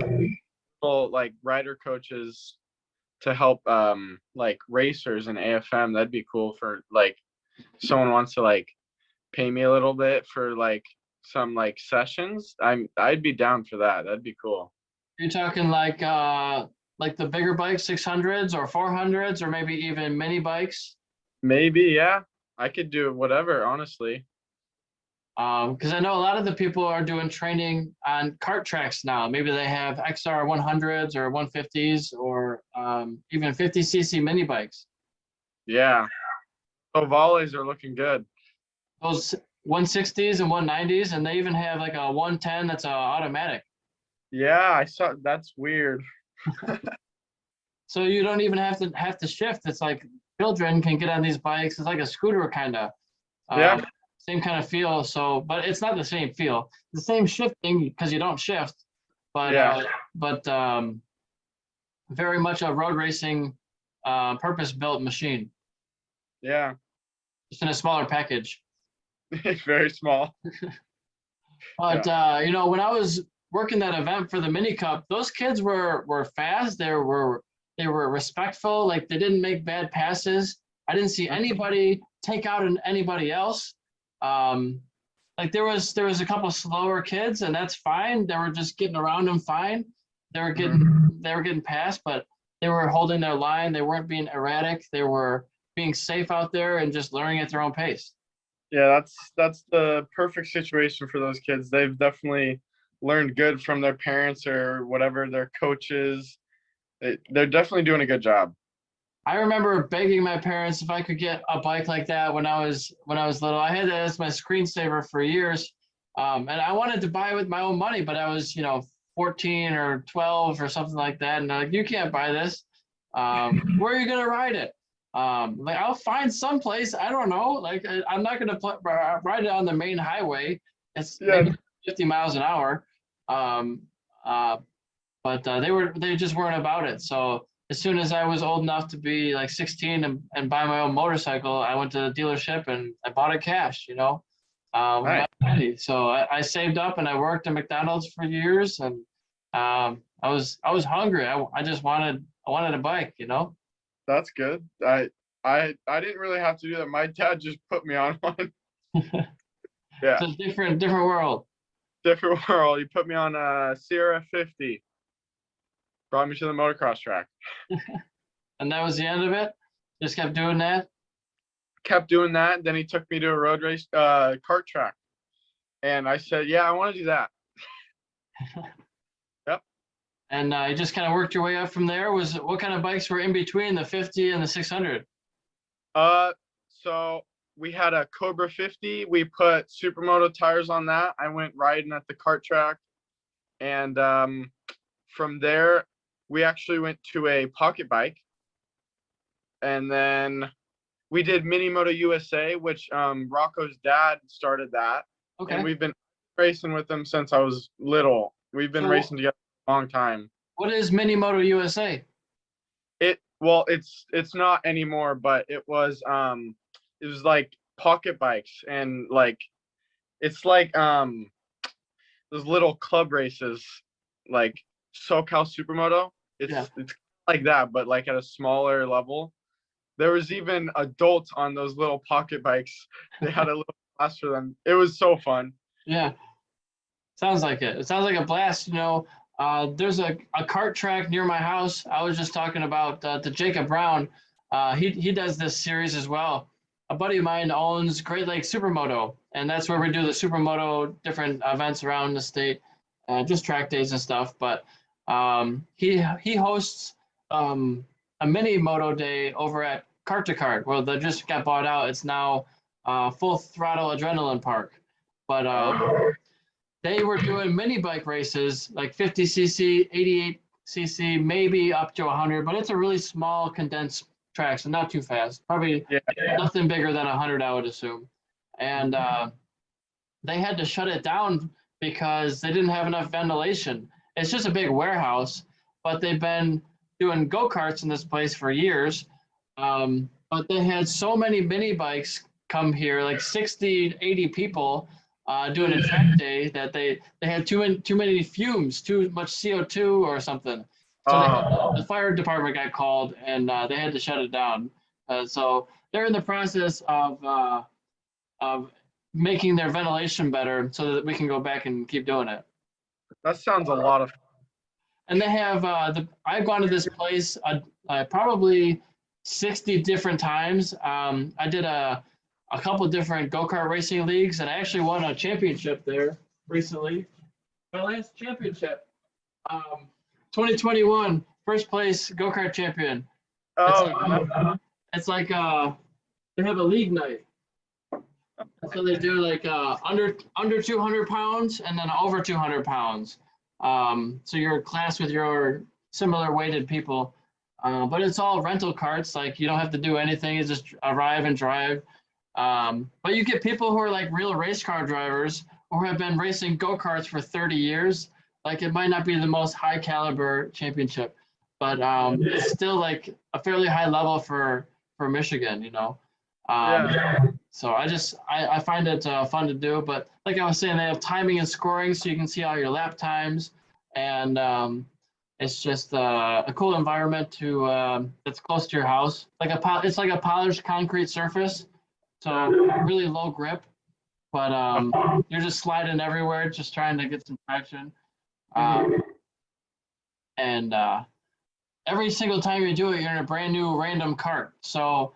rider coaches to help like racers and AFM. That'd be cool for like someone wants to like pay me a little bit for like some like sessions. I'd be down for that. That'd be cool. You're talking like the bigger bikes, 600s or 400s, or maybe even mini bikes? Maybe, yeah. I could do whatever, honestly. Because I know a lot of the people are doing training on kart tracks now. Maybe they have XR 100s or 150s or even 50cc mini bikes. Yeah. So volleys are looking good. Those 160s and 190s, and they even have like a 110 that's automatic. Yeah, I saw. That's weird. So you don't even have to shift. It's like children can get on these bikes. It's like a scooter kind of. Yeah. Same kind of feel. So, but it's not the same feel. The same shifting because you don't shift, but yeah. Very much a road racing, purpose-built machine. Yeah. Just in a smaller package. It's very small. But you know, when I was working that event for the mini cup, those kids were fast. They were respectful. Like they didn't make bad passes. I didn't see anybody take out anybody else. Like there was a couple slower kids, and that's fine. They were just getting around them fine. They were getting past, but they were holding their line. They weren't being erratic. They were being safe out there and just learning at their own pace. Yeah, that's the perfect situation for those kids. They've definitely learned good from their parents or whatever, their coaches. They're definitely doing a good job. I remember begging my parents if I could get a bike like that when I was little. I had that as my screensaver for years, and I wanted to buy it with my own money, but I was 14 or 12 or something like that, and they're like, you can't buy this. Where are you gonna ride it? Like I'll find someplace. I don't know. Like I'm not gonna ride it on the main highway. It's maybe 50 miles an hour. But they just weren't about it. So as soon as I was old enough to be like 16 and buy my own motorcycle, I went to the dealership and I bought it cash, with my money. So I saved up and I worked at McDonald's for years, and I was hungry. I just wanted a bike, That's good. I didn't really have to do that. My dad just put me on one. Yeah. It's a different world. Different world. He put me on a Sierra 50. Brought me to the motocross track. And that was the end of it? Just kept doing that? Kept doing that. Then he took me to a road race kart track. And I said, yeah, I want to do that. Yep. And you just kind of worked your way up from there. What kind of bikes were in between the 50 and the 600? So we had a Cobra 50. We put Supermoto tires on that. I went riding at the kart track. And from there, we actually went to a pocket bike. And then we did Mini Moto USA, which Rocco's dad started that. Okay. And we've been racing with him since I was little. We've been racing together a long time. What is Mini Moto USA? It's not anymore, but it was like pocket bikes, and like it's like those little club races like SoCal Supermoto. It's like that, but like at a smaller level. There was even adults on those little pocket bikes. They had a little class for them. It was so fun. Yeah. Sounds like it. It sounds like a blast. There's a kart track near my house. I was just talking about the Jacob Brown. He does this series as well. A buddy of mine owns Great Lakes Supermoto, and that's where we do the Supermoto different events around the state, just track days and stuff. But he hosts a mini moto day over at Kart to Kart. Well, they just got bought out. It's now Full Throttle Adrenaline Park. But they were doing mini bike races, like 50cc, 88cc, maybe up to 100, but it's a really small condensed track, so not too fast. Probably nothing bigger than 100, I would assume. And they had to shut it down because they didn't have enough ventilation. It's just a big warehouse, but they've been doing go-karts in this place for years. But they had so many mini bikes come here, like 60, 80 people doing a track day, that they had too many fumes, too much CO2 or something. So the fire department got called, and they had to shut it down. So they're in the process of making their ventilation better so that we can go back and keep doing it. That sounds a lot of fun. And they have I've gone to this place probably 60 different times. I did a couple different go-kart racing leagues, and I actually won a championship there recently. My last championship, 2021, first place go-kart champion. It's like they have a league night. So they do like under 200 pounds and then over 200 pounds. So you're a class with your similar weighted people, but it's all rental carts. Like you don't have to do anything. You just arrive and drive. But you get people who are like real race car drivers or have been racing go-karts for 30 years. Like it might not be the most high caliber championship, but it's still like a fairly high level for Michigan, So I find it fun to do. But like I was saying, they have timing and scoring, so you can see all your lap times, and it's just a cool environment to that's close to your house. It's like a polished concrete surface, so really low grip, but you're just sliding everywhere, just trying to get some traction. And every single time you do it, you're in a brand new random cart. So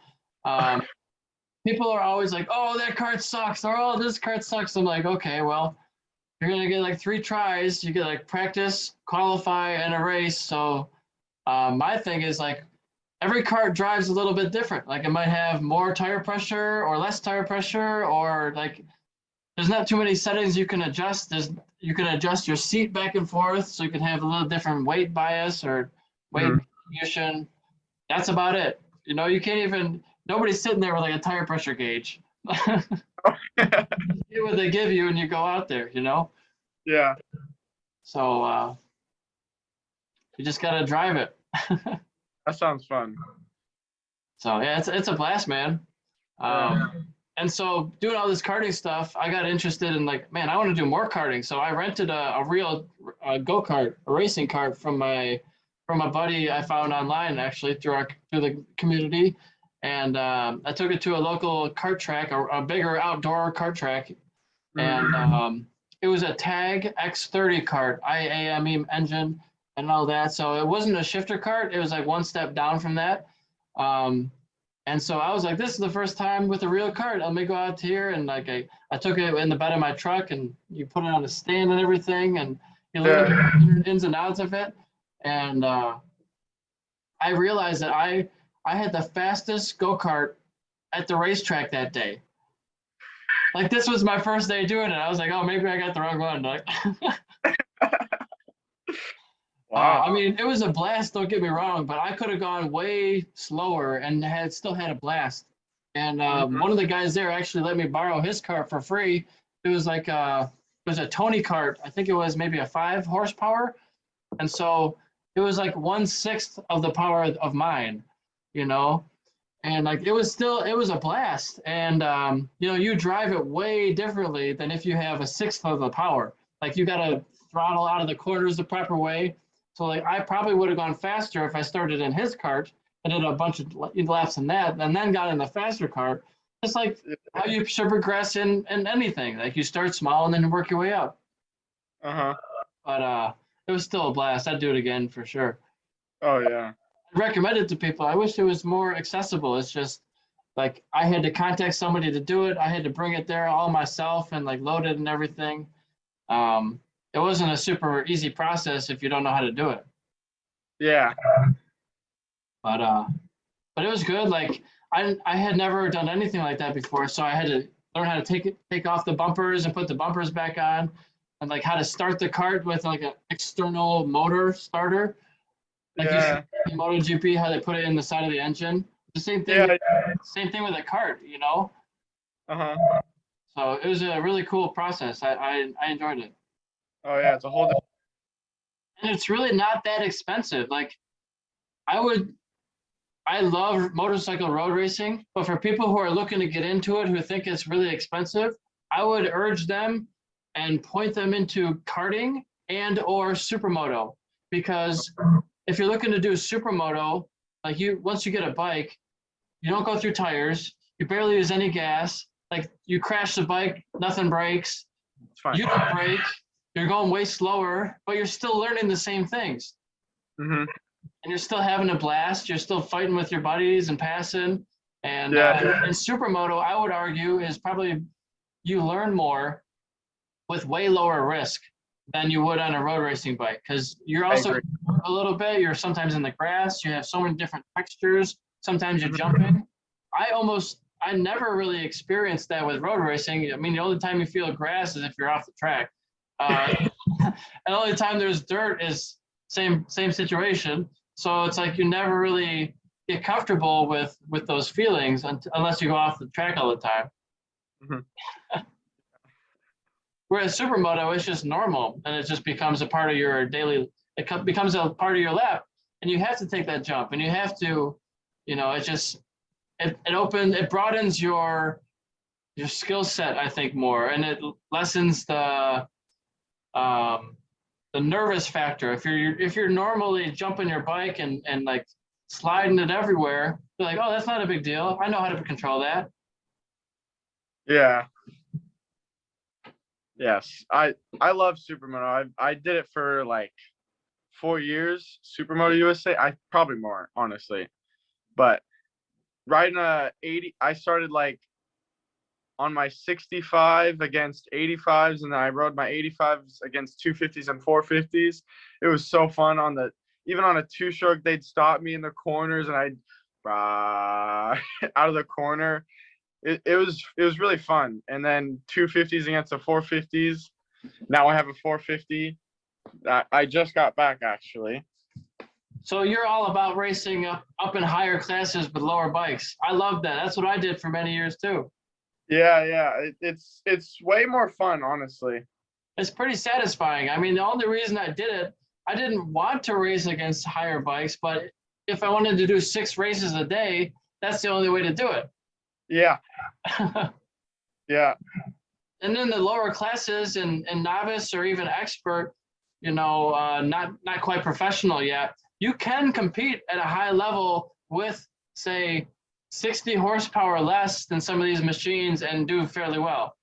people are always like, "Oh, that cart sucks," or "Oh, this cart sucks." I'm like, okay, well, you're gonna get like 3 tries. You get like practice, qualify, and a race. So my thing is like every cart drives a little bit different. Like it might have more tire pressure or less tire pressure, or like there's not too many settings you can adjust. You can adjust your seat back and forth, so you can have a little different weight bias or weight distribution. That's about it. You know, you can't even. Nobody's sitting there with like a tire pressure gauge. You get what they give you, and you go out there. You know. Yeah. So you just gotta drive it. That sounds fun. So yeah, it's a blast, man. And so doing all this karting stuff, I got interested in like, man, I want to do more karting. So I rented a real go-kart, a racing kart from a buddy I found online, actually through the community, and I took it to a local kart track, a bigger outdoor kart track, and it was a Tag X30 kart, IAME engine and all that. So it wasn't a shifter kart; it was like one step down from that. And so I was like, this is the first time with a real kart. Let me go out here, and like I took it in the bed of my truck, and you put it on a stand and everything, and you learn the ins and outs of it. And I realized that I had the fastest go-kart at the racetrack that day. Like this was my first day doing it. I was like, oh, maybe I got the wrong one. Like, wow. I mean, it was a blast. Don't get me wrong, but I could have gone way slower and still had a blast. And one of the guys there actually let me borrow his cart for free. It was like it was a Tony kart. I think it was maybe a 5 horsepower, and so it was like 1/6 of the power of mine, you know. And like it was a blast. And you know, you drive it way differently than if you have 1/6 of the power. Like you got to throttle out of the corners the proper way. So like I probably would have gone faster if I started in his kart and did a bunch of laps in that, and then got in the faster kart. Just like how you should progress in anything. Like you start small and then work your way up. But it was still a blast. I'd do it again for sure. Oh yeah. I recommend it to people. I wish it was more accessible. It's just like I had to contact somebody to do it. I had to bring it there all myself and like load it and everything. It wasn't a super easy process if you don't know how to do it. Yeah. But it was good. Like I had never done anything like that before, so I had to learn how to take off the bumpers and put the bumpers back on, and like how to start the kart with like an external motor starter. Like you see in Motogp, how they put it in the side of the engine. The same thing. Same thing with a kart, you know. So it was a really cool process. I enjoyed it. Oh yeah, it's a whole different. And it's really not that expensive. Like I love motorcycle road racing, but for people who are looking to get into it, who think it's really expensive, I would urge them and point them into karting and or supermoto, because if you're looking to do supermoto, like once you get a bike, you don't go through tires, you barely use any gas, like you crash the bike, nothing breaks, It's fine. you don't brake, you're going way slower, but you're still learning the same things. And you're still having a blast, you're still fighting with your buddies and passing. And in supermoto, I would argue, is probably you learn more with way lower risk than you would on a road racing bike, because you're also a little bit, you're sometimes in the grass, you have so many different textures, sometimes you're jumping. I never really experienced that with road racing. I mean, the only time you feel grass is if you're off the track. And the only time there's dirt is same situation. So it's like you never really get comfortable with those feelings unless you go off the track all the time. Whereas supermoto, it's just normal, and it just becomes a part of your daily. It becomes a part of your lap, and you have to take that jump, and you have to, you know, it's it broadens your skill set, I think, more, and it lessens the nervous factor. If you're normally jumping your bike and like sliding it everywhere, you're like, oh, that's not a big deal. I know how to control that. Yeah. Yes. I love Supermoto. I did it for like 4 years. Supermoto USA. I probably more, honestly. But riding a 80, I started like on my 65 against 85s, and then I rode my 85s against 250s and 450s. It was so fun even on a two-stroke, they'd stop me in the corners and I'd out of the corner. It was really fun. And then 250s against the 450s. Now I have a 450. I just got back, actually. So you're all about racing up in higher classes with lower bikes. I love that. That's what I did for many years too. Yeah. It's way more fun, honestly. It's pretty satisfying. I mean, the only reason I did it, I didn't want to race against higher bikes, but if I wanted to do 6 races a day, that's the only way to do it. Yeah. Yeah. And then the lower classes and novice or even expert, not quite professional yet, you can compete at a high level with, say, 60 horsepower less than some of these machines and do fairly well.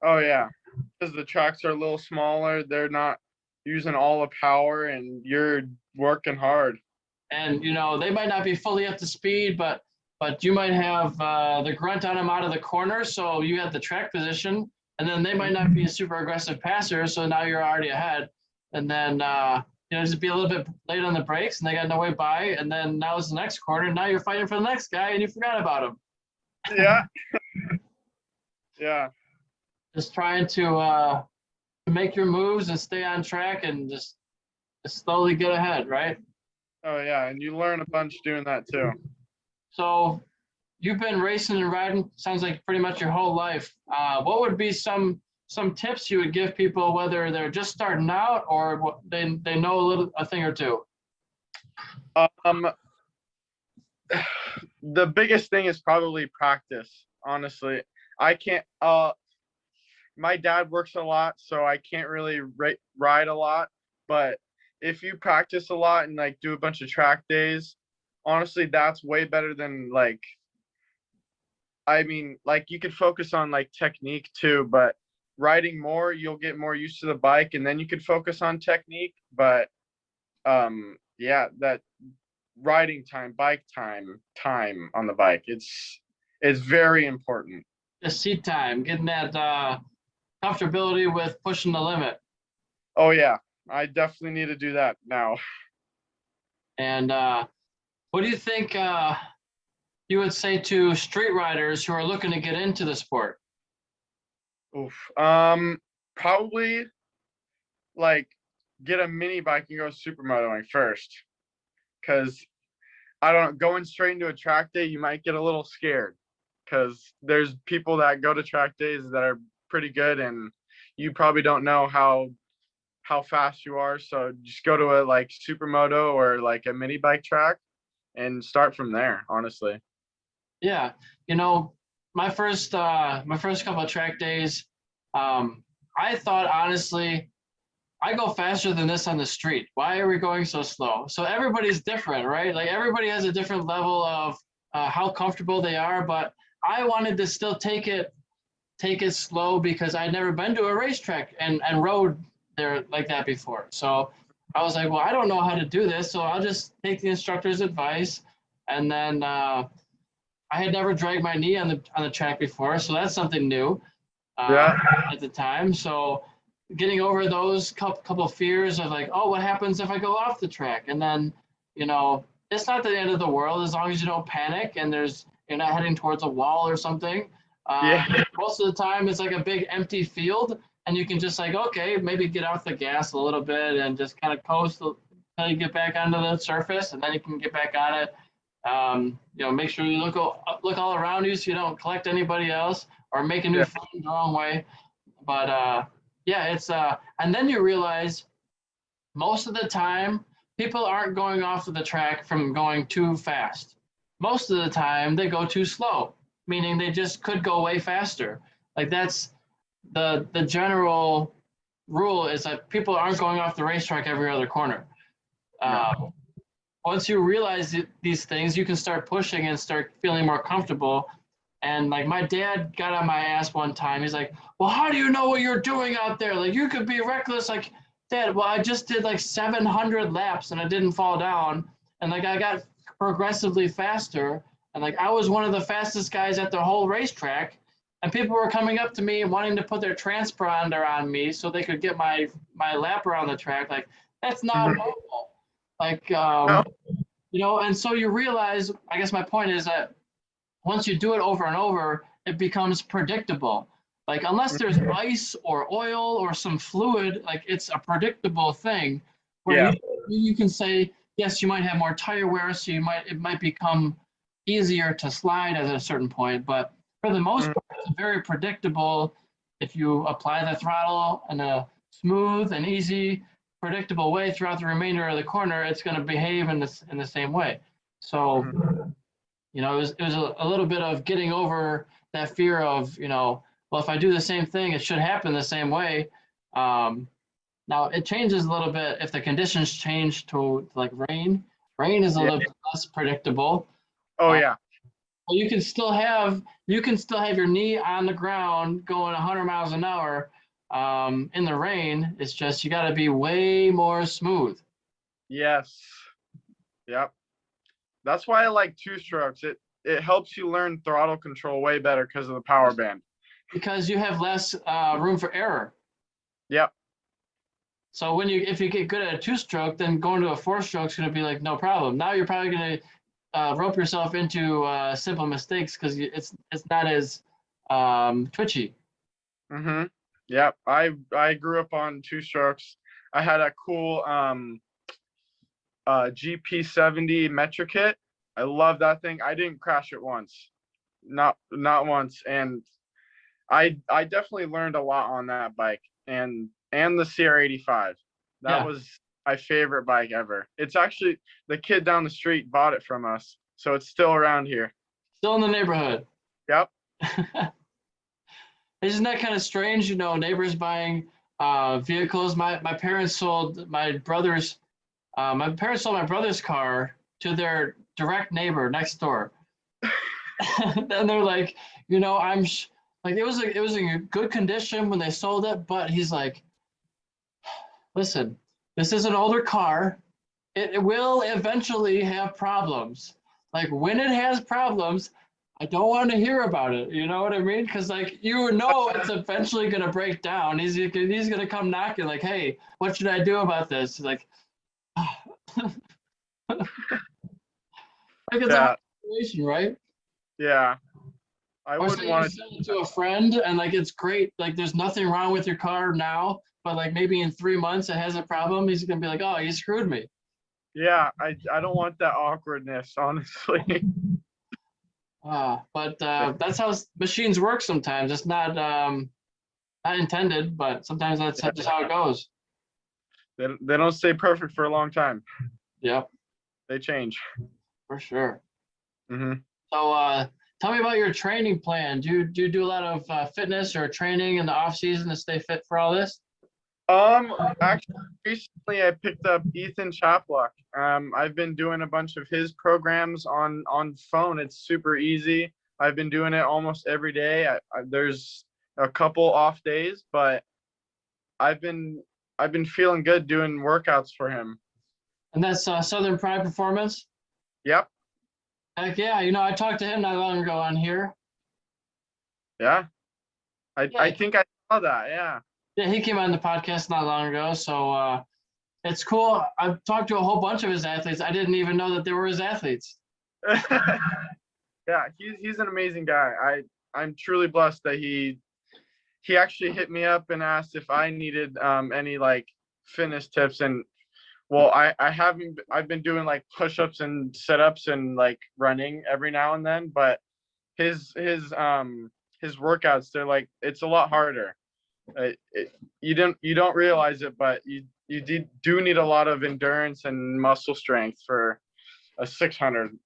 Oh, yeah. Because the tracks are a little smaller. They're not using all the power, and you're working hard. And, they might not be fully up to speed, but you might have the grunt on them out of the corner, so you have the track position, and then they might not be a super aggressive passer, so now you're already ahead. And then, just be a little bit late on the brakes, and they got no way by, and then now it's the next corner, and now you're fighting for the next guy, and you forgot about him. Yeah. Yeah. Just trying to make your moves and stay on track and just slowly get ahead, right? Oh, yeah, and you learn a bunch doing that too. So you've been racing and riding, sounds like pretty much your whole life. What would be some tips you would give people, whether they're just starting out or they know a thing or two? The biggest thing is probably practice, honestly. I can't my dad works a lot, so I can't really ride a lot, but if you practice a lot and like do a bunch of track days, honestly, that's way better than you could focus on like technique too, but riding more, you'll get more used to the bike, and then you could focus on technique. But yeah, that riding time, bike time on the bike, it's very important. The seat time, getting that comfortability with pushing the limit. Oh yeah, I definitely need to do that now. And what do you think you would say to street riders who are looking to get into the sport? Oof. Probably like get a mini bike and go supermotoing first, because going straight into a track day, you might get a little scared, because there's people that go to track days that are pretty good, and you probably don't know how fast you are. So just go to a like supermoto or like a mini bike track and start from there, honestly. Yeah, my first couple of track days, I thought, honestly, I go faster than this on the street. Why are we going so slow? So everybody's different, right? Like everybody has a different level of how comfortable they are, but I wanted to still take it slow because I'd never been to a racetrack and rode there like that before. So I was like, well, I don't know how to do this, so I'll just take the instructor's advice. And then I had never dragged my knee on the track before, so that's something new at the time. So getting over those couple fears of like, oh, what happens if I go off the track? And then, it's not the end of the world as long as you don't panic and you're not heading towards a wall or something. Most of the time it's like a big empty field, and you can just like, okay, maybe get off the gas a little bit and just kind of coast until you get back onto the surface, and then you can get back on it. Make sure you look all around you so you don't collect anybody else or make a new friend the wrong way. But it's and then you realize most of the time people aren't going off of the track from going too fast. most of the time they go too slow, meaning they just could go way faster. Like that's the general rule is that people aren't going off the racetrack every other corner. No. Once you realize these things, you can start pushing and start feeling more comfortable. And like my dad got on my ass one time. He's like, "Well, how do you know what you're doing out there? Like you could be reckless." Like, Dad, well, I just did like 700 laps and I didn't fall down, and like I got progressively faster, and like I was one of the fastest guys at the whole racetrack, and people were coming up to me and wanting to put their transponder on me so they could get my lap around the track. Like that's not Mhm. normal. Like No. and so you realize. I guess my point is that once you do it over and over, it becomes predictable. Like unless there's ice or oil or some fluid, like it's a predictable thing where Yeah. you can say, yes, you might have more tire wear, so it might become easier to slide at a certain point. But for the most Mhm. part, it's very predictable. If you apply the throttle in a smooth and easy, predictable way throughout the remainder of the corner, it's going to behave in the same way. So Mhm. it was a little bit of getting over that fear of, well, if I do the same thing, it should happen the same way. Um, Now it changes a little bit if the conditions change to like rain. Rain is a Yeah. little bit less predictable. Oh Uh, yeah. but you can still have your knee on the ground going 100 miles an hour in the rain. It's just you got to be way more smooth Yes. Yep. That's why I like two strokes. It helps you learn throttle control way better because of the power band. because you have less room for error. Yep. So if you get good at a two-stroke, then going to a four-stroke is going to be like no problem. Now you're probably going to rope yourself into simple mistakes because it's not as twitchy. Mhm. Yep. I grew up on two strokes. I had a cool GP70 Metro kit. I love that thing. I didn't crash it once. Not once. And I definitely learned a lot on that bike and the CR85. That Yeah, was my favorite bike ever. It's actually the kid down the street bought it from us, so it's still around here. still in the neighborhood. Yep. Isn't that kind of strange? Neighbors buying vehicles. My parents sold my brother's car to their direct neighbor next door. And they're like, like it was in good condition when they sold it, but he's like, listen, this is an older car. It will eventually have problems. Like when it has problems, I don't want to hear about it. You know what I mean? Because like it's eventually gonna break down. He's gonna come knocking like, hey, what should I do about this? Like, like it's a hard Yeah. situation, right? Yeah. I Or say wouldn't you want to. send it to a friend and like it's great, like there's nothing wrong with your car now, but like maybe in 3 months it has a problem. He's gonna be like, oh, you screwed me. Yeah, I don't want that awkwardness, honestly. But that's how machines work sometimes. It's not intended, but sometimes that's Yeah. just how it goes. They don't stay perfect for a long time. Yep, They change. for sure. Mhm. So tell me about your training plan. Do you do a lot of fitness or training in the off season to stay fit for all this? Actually, recently I picked up Ethan Chaplock. I've been doing a bunch of his programs on phone. It's super easy. I've been doing it almost every day. There's a couple off days, but I've been I've been feeling good doing workouts for him. And that's Southern Pride Performance. Yep. Heck yeah, I talked to him not long ago on here. Yeah. I Yeah, think I saw that. Yeah. yeah, he came on the podcast not long ago. So it's cool. I've talked to a whole bunch of his athletes. I didn't even know that they were his athletes. Yeah, he's an amazing guy. I'm truly blessed that he actually hit me up and asked if I needed any like fitness tips. And well, I haven't I've been doing like push-ups and sit-ups and like running every now and then, but his workouts, they're like it's a lot harder. You don't realize it, but do need a lot of endurance and muscle strength for a 600.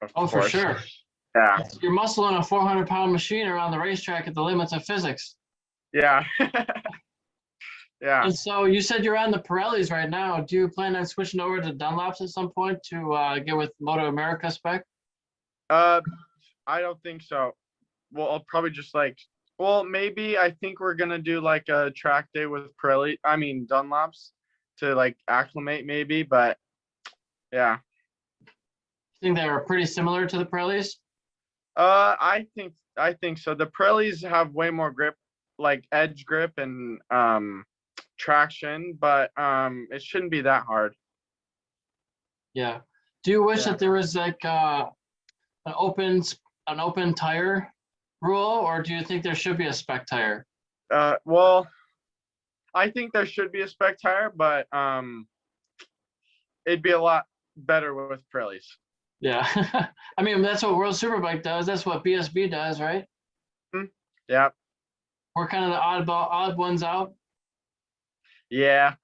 of Oh, for course. sure. Yeah. You're muscling a 400-pound machine around the racetrack at the limits of physics. Yeah. Yeah. And so you said you're on the Pirellis right now. Do you plan on switching over to Dunlops at some point to get with Moto America spec? I don't think so. Well, I'll probably just maybe I think we're gonna do like a track day with Dunlops to like acclimate maybe, but yeah. I think they're pretty similar to the Pirellis. I think so. The Pirellis have way more grip, like edge grip and traction, but it shouldn't be that hard. Yeah. Do you wish Yeah. that there was like an open tire rule, or do you think there should be a spec tire? Well, I think there should be a spec tire, but it'd be a lot better with Pirellis. Yeah. I mean, that's what World Superbike does. That's what BSB does, right? Yeah. We're kind of the odd ones out. Yeah.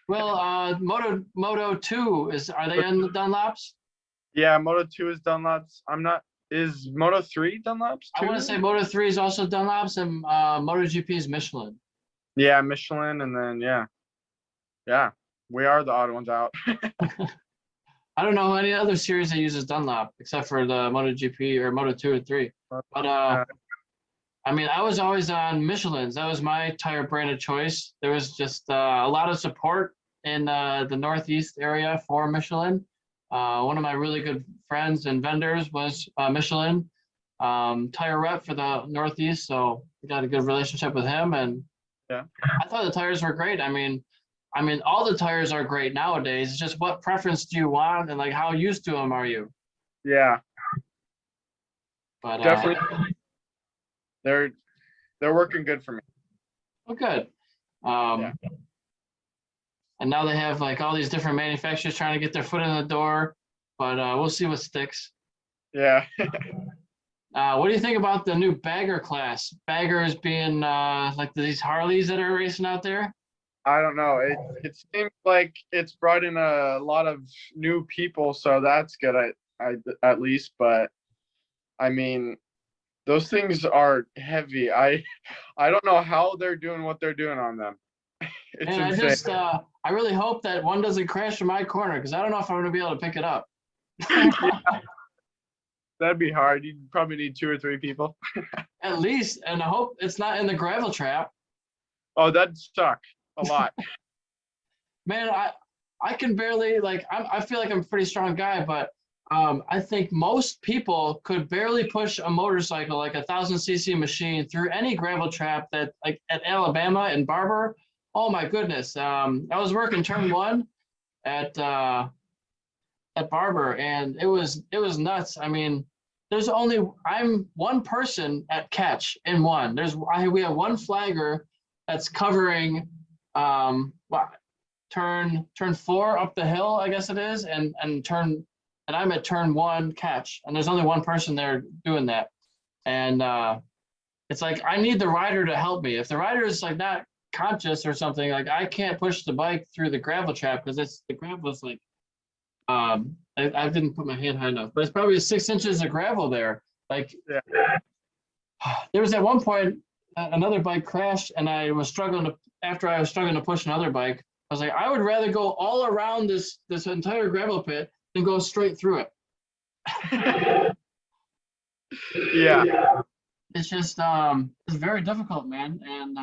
Well, Moto 2 are they in the Dunlops? Yeah, Moto 2 is Dunlops. Is Moto 3 Dunlops too? I want to say Moto 3 is also Dunlops, and Motogp is Michelin. Yeah, Michelin, and then yeah, we are the odd ones out. I don't know any other series that uses Dunlop except for the MotoGP or Moto 2 and 3. But I mean, I was always on Michelin's. That was my tire brand of choice. There was just a lot of support in the Northeast area for Michelin. One of my really good friends and vendors was Michelin tire rep for the Northeast, so we got a good relationship with him. And yeah, I thought the tires were great. I mean, all the tires are great nowadays. It's just what preference do you want, and like how used to them are you? Yeah, But definitely, they're working good for me. Oh, good. Yeah. And now they have like all these different manufacturers trying to get their foot in the door, but we'll see what sticks. Yeah. What do you think about the new bagger class? Baggers being like these Harleys that are racing out there? I don't know. It seems like it's brought in a lot of new people, so that's good. I at least, but I mean, those things are heavy. I don't know how they're doing what they're doing on them. It's And insane. I really hope that one doesn't crash in my corner because I don't know if I'm going to be able to pick it up. Yeah. That'd be hard. You'd probably need 2 or 3 people. At least, and I hope it's not in the gravel trap. Oh, that'd suck a lot. Man, I can barely I feel like I'm a pretty strong guy, but I think most people could barely push a motorcycle like 1,000cc machine through any gravel trap that like at Alabama and Barber. Oh my goodness. I was working turn 1 at Barber, and it was nuts. I mean, I'm one person at catch in one. We have one flagger that's covering turn 4 up the hill, I guess it is, and I'm at turn 1 catch, and there's only one person there doing that. And it's like I need the rider to help me. If the rider is like not conscious or something, like I can't push the bike through the gravel trap because the gravel is like I didn't put my hand high enough, but it's probably 6 inches of gravel there. Like there was at one point another bike crashed, and I was struggling to push another bike. I was like, I would rather go all around this entire gravel pit than go straight through it. Yeah. It's just it's very difficult, man. And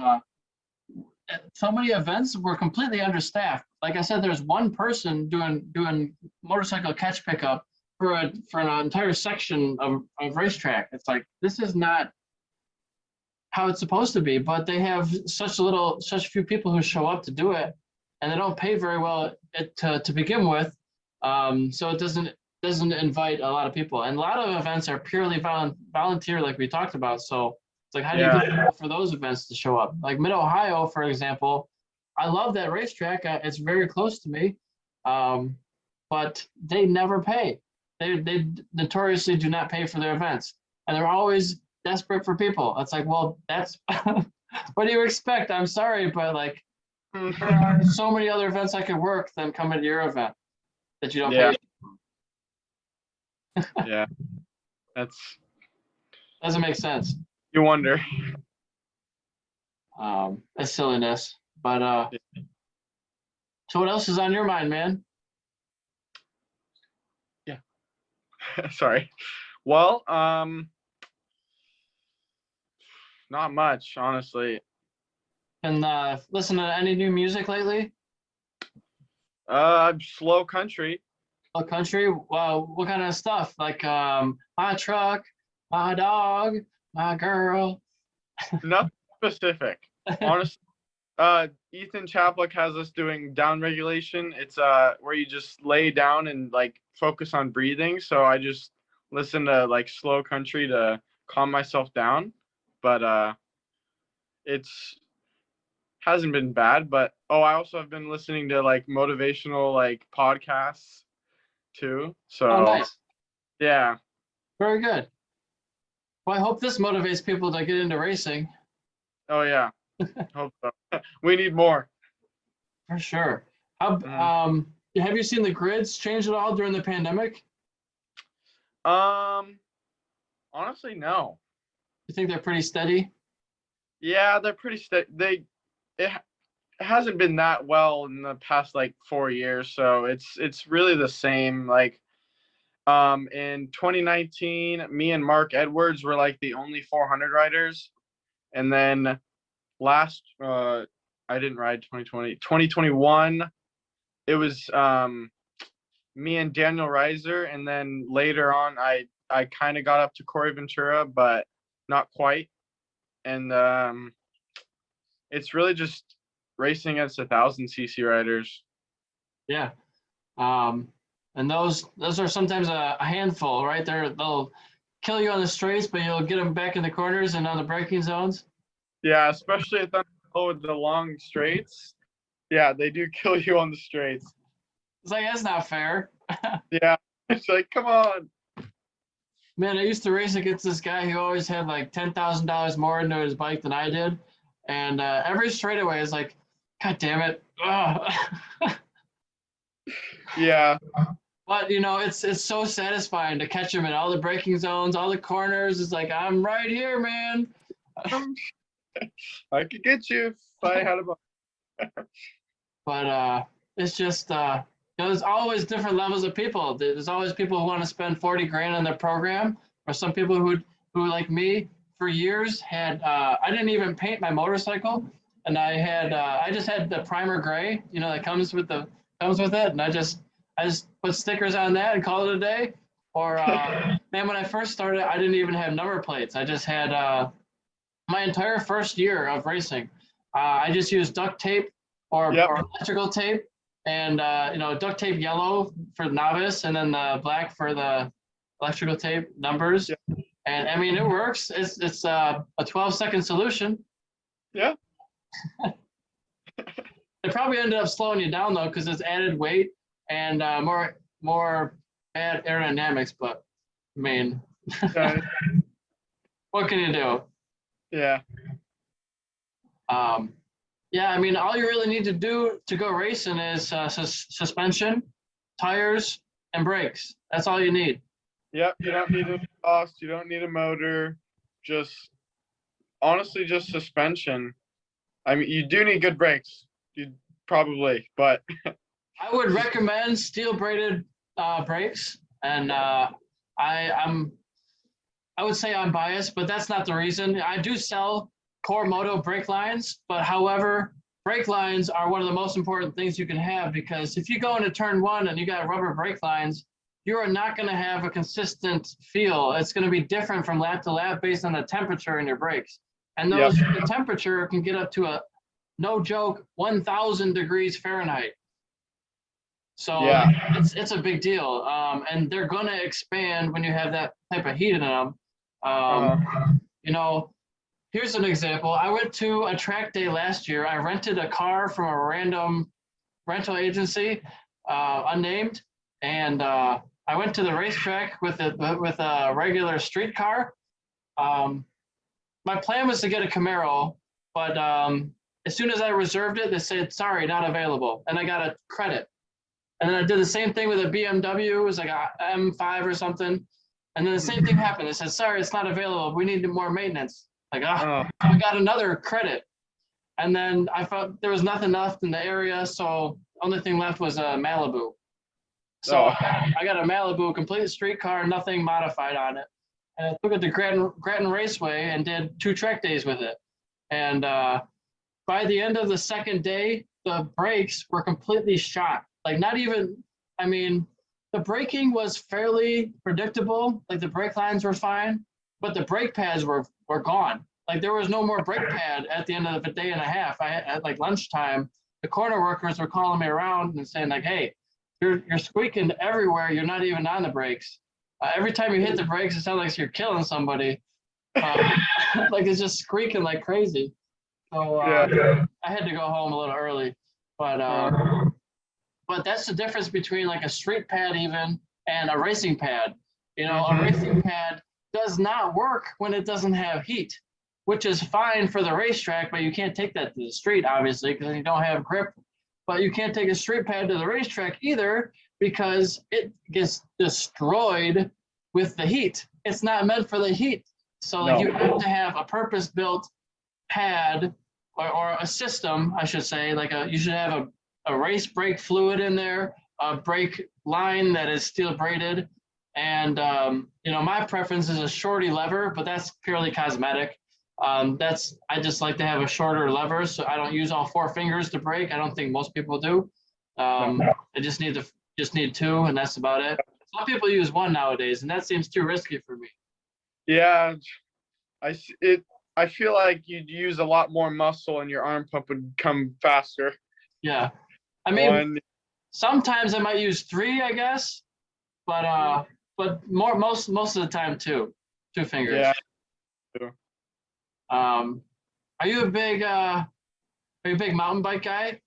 so many events were completely understaffed. Like I said, there's one person doing motorcycle catch pickup for an entire section of racetrack. It's like this is not how it's supposed to be, but they have such few people who show up to do it, and they don't pay very well to begin with. So it doesn't invite a lot of people, and a lot of events are purely volunteer, like we talked about. So it's like, how do you get people for those events to show up? Like Mid Ohio, for example, I love that racetrack. It's very close to me, but they never pay. They notoriously do not pay for their events, and they're always desperate for people. It's like, well, that's what do you expect? I'm sorry, but like there are so many other events I could work than coming to your event that you don't pay. Yeah, that's Doesn't make sense. you wonder. That's silliness. But so what else is on your mind, man? Yeah. Sorry. Well, not much, honestly. And listen to any new music lately? Slow country. A country? Well, what kind of stuff? Like my truck, my dog, my girl. Nothing specific. Honestly, Ethan Chaplik has us doing down regulation. It's where you just lay down and like focus on breathing. So I just listen to like slow country to calm myself down. But it's hasn't been bad. But I also have been listening to like motivational like podcasts too. Oh, So nice. yeah. Very good. Well, I hope this motivates people to get into racing. Oh yeah. Hope so. We need more. For sure. How, have you seen the grids change at all during the pandemic? Honestly, no. You think they're pretty steady? Yeah, they're pretty steady. It hasn't been that well in the past like 4 years, so it's really the same. Like, in 2019, me and Mark Edwards were like the only 400 riders, and then last, I didn't ride 2020, 2021. It was me and Daniel Reiser, and then later on, I kind of got up to Corey Ventura, but not quite. And it's really just racing against 1,000cc riders. Yeah. And those are sometimes a handful, right? They'll kill you on the straights, but you'll get them back in the corners and on the braking zones. Yeah, especially at the long straights. Yeah, they do kill you on the straights. It's like, that's not fair. Yeah, it's like, come on. Man, I used to race against this guy who always had like $10,000 more into his bike than I did. And every straightaway is like, God damn it. Ugh. Yeah. But it's so satisfying to catch him in all the braking zones, all the corners. It's like, I'm right here, man. I could get you if I had a bike. But it's just there's always different levels of people. There's always people who want to spend 40 grand on their program, or some people who like me for years had I didn't even paint my motorcycle, and I just had the primer gray, that comes with it, and I just put stickers on that and call it a day. Or man, when I first started, I didn't even have number plates. I just had my entire first year of racing. I just used duct tape or electrical tape, and duct tape yellow for the novice, and then the black for the electrical tape numbers. Yeah. And I mean, it works. It's a 12-second solution. Yeah. It probably ended up slowing you down though, because it's added weight and more bad aerodynamics. But I mean, what can you do? Yeah. Yeah, I mean, all you really need to do to go racing is suspension, tires, and brakes. That's all you need. Yep. You don't need a exhaust. You don't need a motor. Honestly, just suspension. I mean, you do need good brakes. You probably, but I would recommend steel braided brakes, and I would say I'm biased, but that's not the reason. I do sell core moto brake lines, but however, brake lines are one of the most important things you can have, because if you go into turn one and you got rubber brake lines, you are not going to have a consistent feel. It's going to be different from lap to lap based on the temperature in your brakes. And the temperature can get up to a, no joke, 1,000 degrees Fahrenheit. So it's a big deal. And they're going to expand when you have that type of heat in them. Here's an example. I went to a track day last year. I rented a car from a random rental agency, unnamed, and I went to the racetrack with a regular street car. My plan was to get a Camaro, but as soon as I reserved it, they said, sorry, not available. And I got a credit. And then I did the same thing with a BMW. It was like a M5 or something. And then the same thing happened. It said, sorry, it's not available. We need more maintenance. Like, I got another credit. And then I felt there was nothing left in the area. So only thing left was a Malibu. So I got a Malibu, complete street car, nothing modified on it. And I took it to Grattan Raceway and did 2 track days with it. And by the end of the second day, the brakes were completely shot. Like not even, I mean, the braking was fairly predictable. Like the brake lines were fine, but the brake pads were gone. Like there was no more brake pad at the end of a day and a half. At like lunchtime, the corner workers were calling me around and saying like, hey, you're squeaking everywhere. You're not even on the brakes. Every time you hit the brakes, it sounds like you're killing somebody. Like it's just squeaking like crazy. So I had to go home a little early, but that's the difference between like a street pad even and a racing pad. You know, a racing pad does not work when it doesn't have heat, which is fine for the racetrack, but you can't take that to the street obviously because you don't have grip. But you can't take a street pad to the racetrack either because it gets destroyed with the heat. It's not meant for the heat. So like you have to have a purpose-built pad or a system, I should say, like you should have a race brake fluid in there, a brake line that is steel braided. And, you know, my preference is a shorty lever, but that's purely cosmetic. I just like to have a shorter lever, so I don't use all 4 fingers to brake. I don't think most people do. I just need 2, and that's about it. Some people use 1 nowadays, and that seems too risky for me. Yeah, I feel like you'd use a lot more muscle, and your arm pump would come faster. Yeah, I mean, sometimes I might use 3, I guess, but most of the time 2 fingers. Yeah. Are you a big mountain bike guy?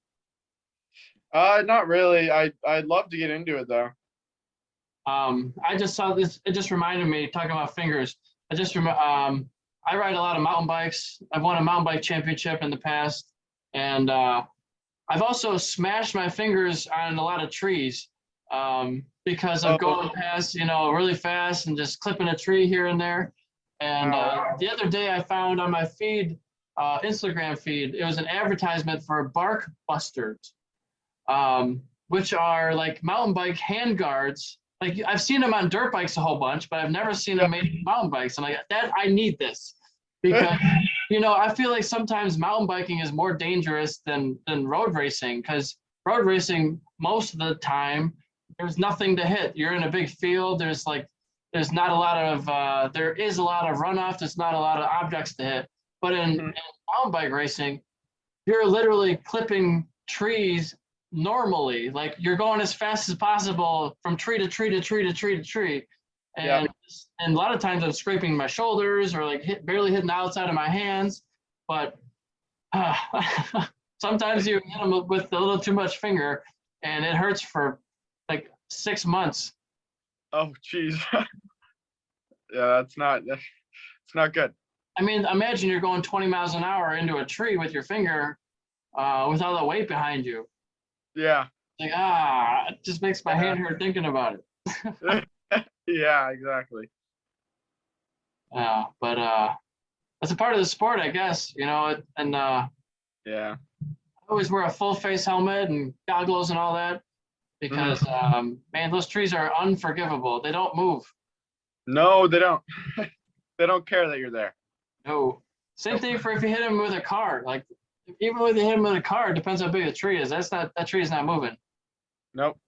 Not really. I'd love to get into it though. I just saw this. It just reminded me, talking about fingers. I ride a lot of mountain bikes. I've won a mountain bike championship in the past, and I've also smashed my fingers on a lot of trees because of going past, you know, really fast and just clipping a tree here and there. And the other day I found on my feed, Instagram feed, it was an advertisement for Bark Busters, which are like mountain bike hand guards. Like I've seen them on dirt bikes a whole bunch, but I've never seen them made for mountain bikes. I'm like, I need this because, you know, I feel like sometimes mountain biking is more dangerous than road racing because road racing, most of the time, there's nothing to hit. You're in a big field. There's not a lot of, there is a lot of runoff. There's not a lot of objects to hit. But in mountain bike racing, you're literally clipping trees normally. Like you're going as fast as possible from tree to tree to tree to tree to tree. And a lot of times I'm scraping my shoulders or like barely hitting the outside of my hands. But sometimes you hit them with a little too much finger and it hurts for like 6 months. Oh, geez. Yeah, it's not good. I mean, imagine you're going 20 miles an hour into a tree with your finger with all the weight behind you. Yeah. Like, it just makes my hand hurt thinking about it. Yeah, exactly. But that's a part of the sport, I guess, you know, and I always wear a full face helmet and goggles and all that because, man, those trees are unforgivable. They don't move. No, they don't. They don't care that you're there. No. Same thing for if you hit them with a car. Like, even when you hit them with a car, it depends how big the tree is. That tree is not moving. Nope.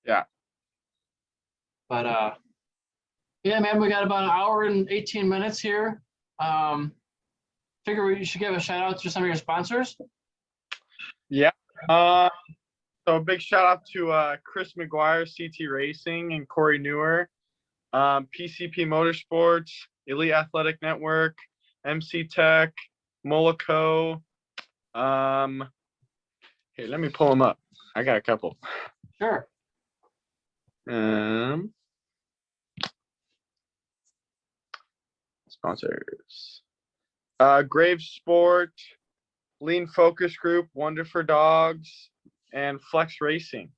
Yeah. But yeah, man, we got about an hour and 18 minutes here. Figure we should give a shout out to some of your sponsors. Yeah. So a big shout out to Chris McGuire, CT Racing, and Corey Newer, PCP Motorsports, Elite Athletic Network, MC Tech, Motogp. Hey, let me pull them up. I got a couple. Sure. Sponsors. Grave Sport, Lean Focus Group, Wonder for Dogs, and Flex Racing.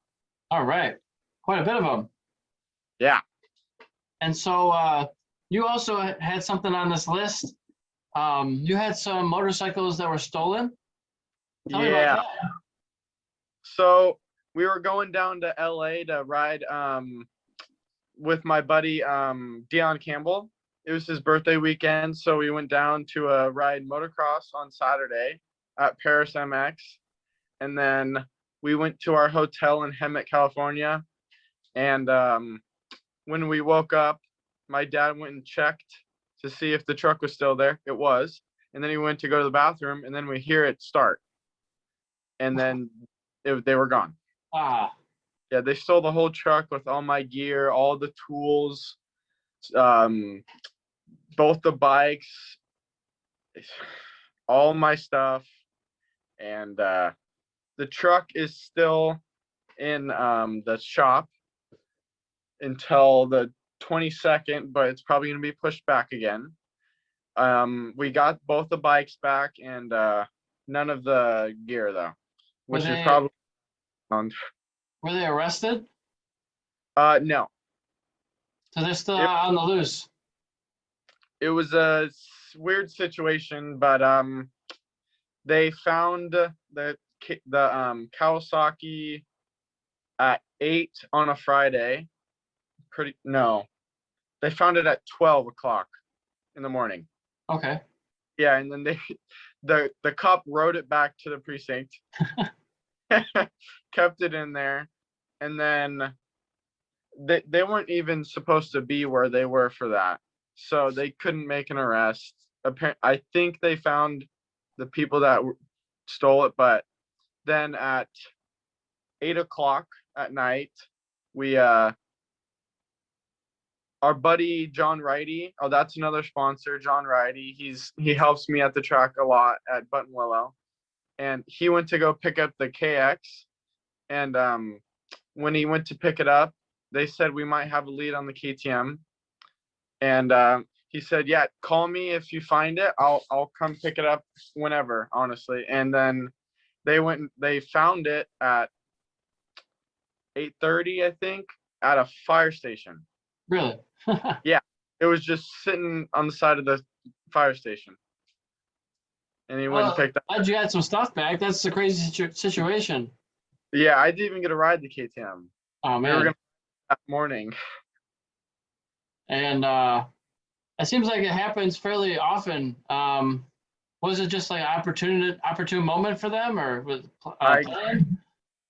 All right. Quite a bit of them. Yeah. And so you also had something on this list. You had some motorcycles that were stolen. Tell me about that. So we were going down to LA to ride with my buddy Dion Campbell. It was his birthday weekend, so we went down to ride motocross on Saturday at Paris MX, and then we went to our hotel in Hemet, California. And when we woke up, my dad went and checked to see if the truck was still there. It was. And then he went to go to the bathroom, and then we hear it start. And then they were gone. Ah. Yeah, they stole the whole truck with all my gear, all the tools, both the bikes, all my stuff. And the truck is still in the shop until the 22nd, but it's probably going to be pushed back again. We got both the bikes back and none of the gear though, which is probably Were they arrested? No. So they're still on the loose. It was a weird situation, but they found the Kawasaki at 8 on a Friday. They found it at 12 o'clock in the morning. Okay. Yeah, and then the cop rode it back to the precinct, kept it in there, and then they weren't even supposed to be where they were for that, so they couldn't make an arrest. I think they found the people that stole it, but then at 8 o'clock at night, we our buddy John Righty, that's another sponsor, John Righty. He helps me at the track a lot at Button Willow, and he went to go pick up the KX, and when he went to pick it up, they said we might have a lead on the KTM, and he said, yeah, call me if you find it. I'll come pick it up whenever, honestly. And then they found it at 8:30, I think, at a fire station. Really? Yeah, it was just sitting on the side of the fire station, and he went and picked up. Glad you had some stuff back. That's a crazy situation. Yeah, I didn't even get to ride the KTM. Oh man. We were gonna that morning. And it seems like it happens fairly often. Was it just like an opportune moment for them, or was planned?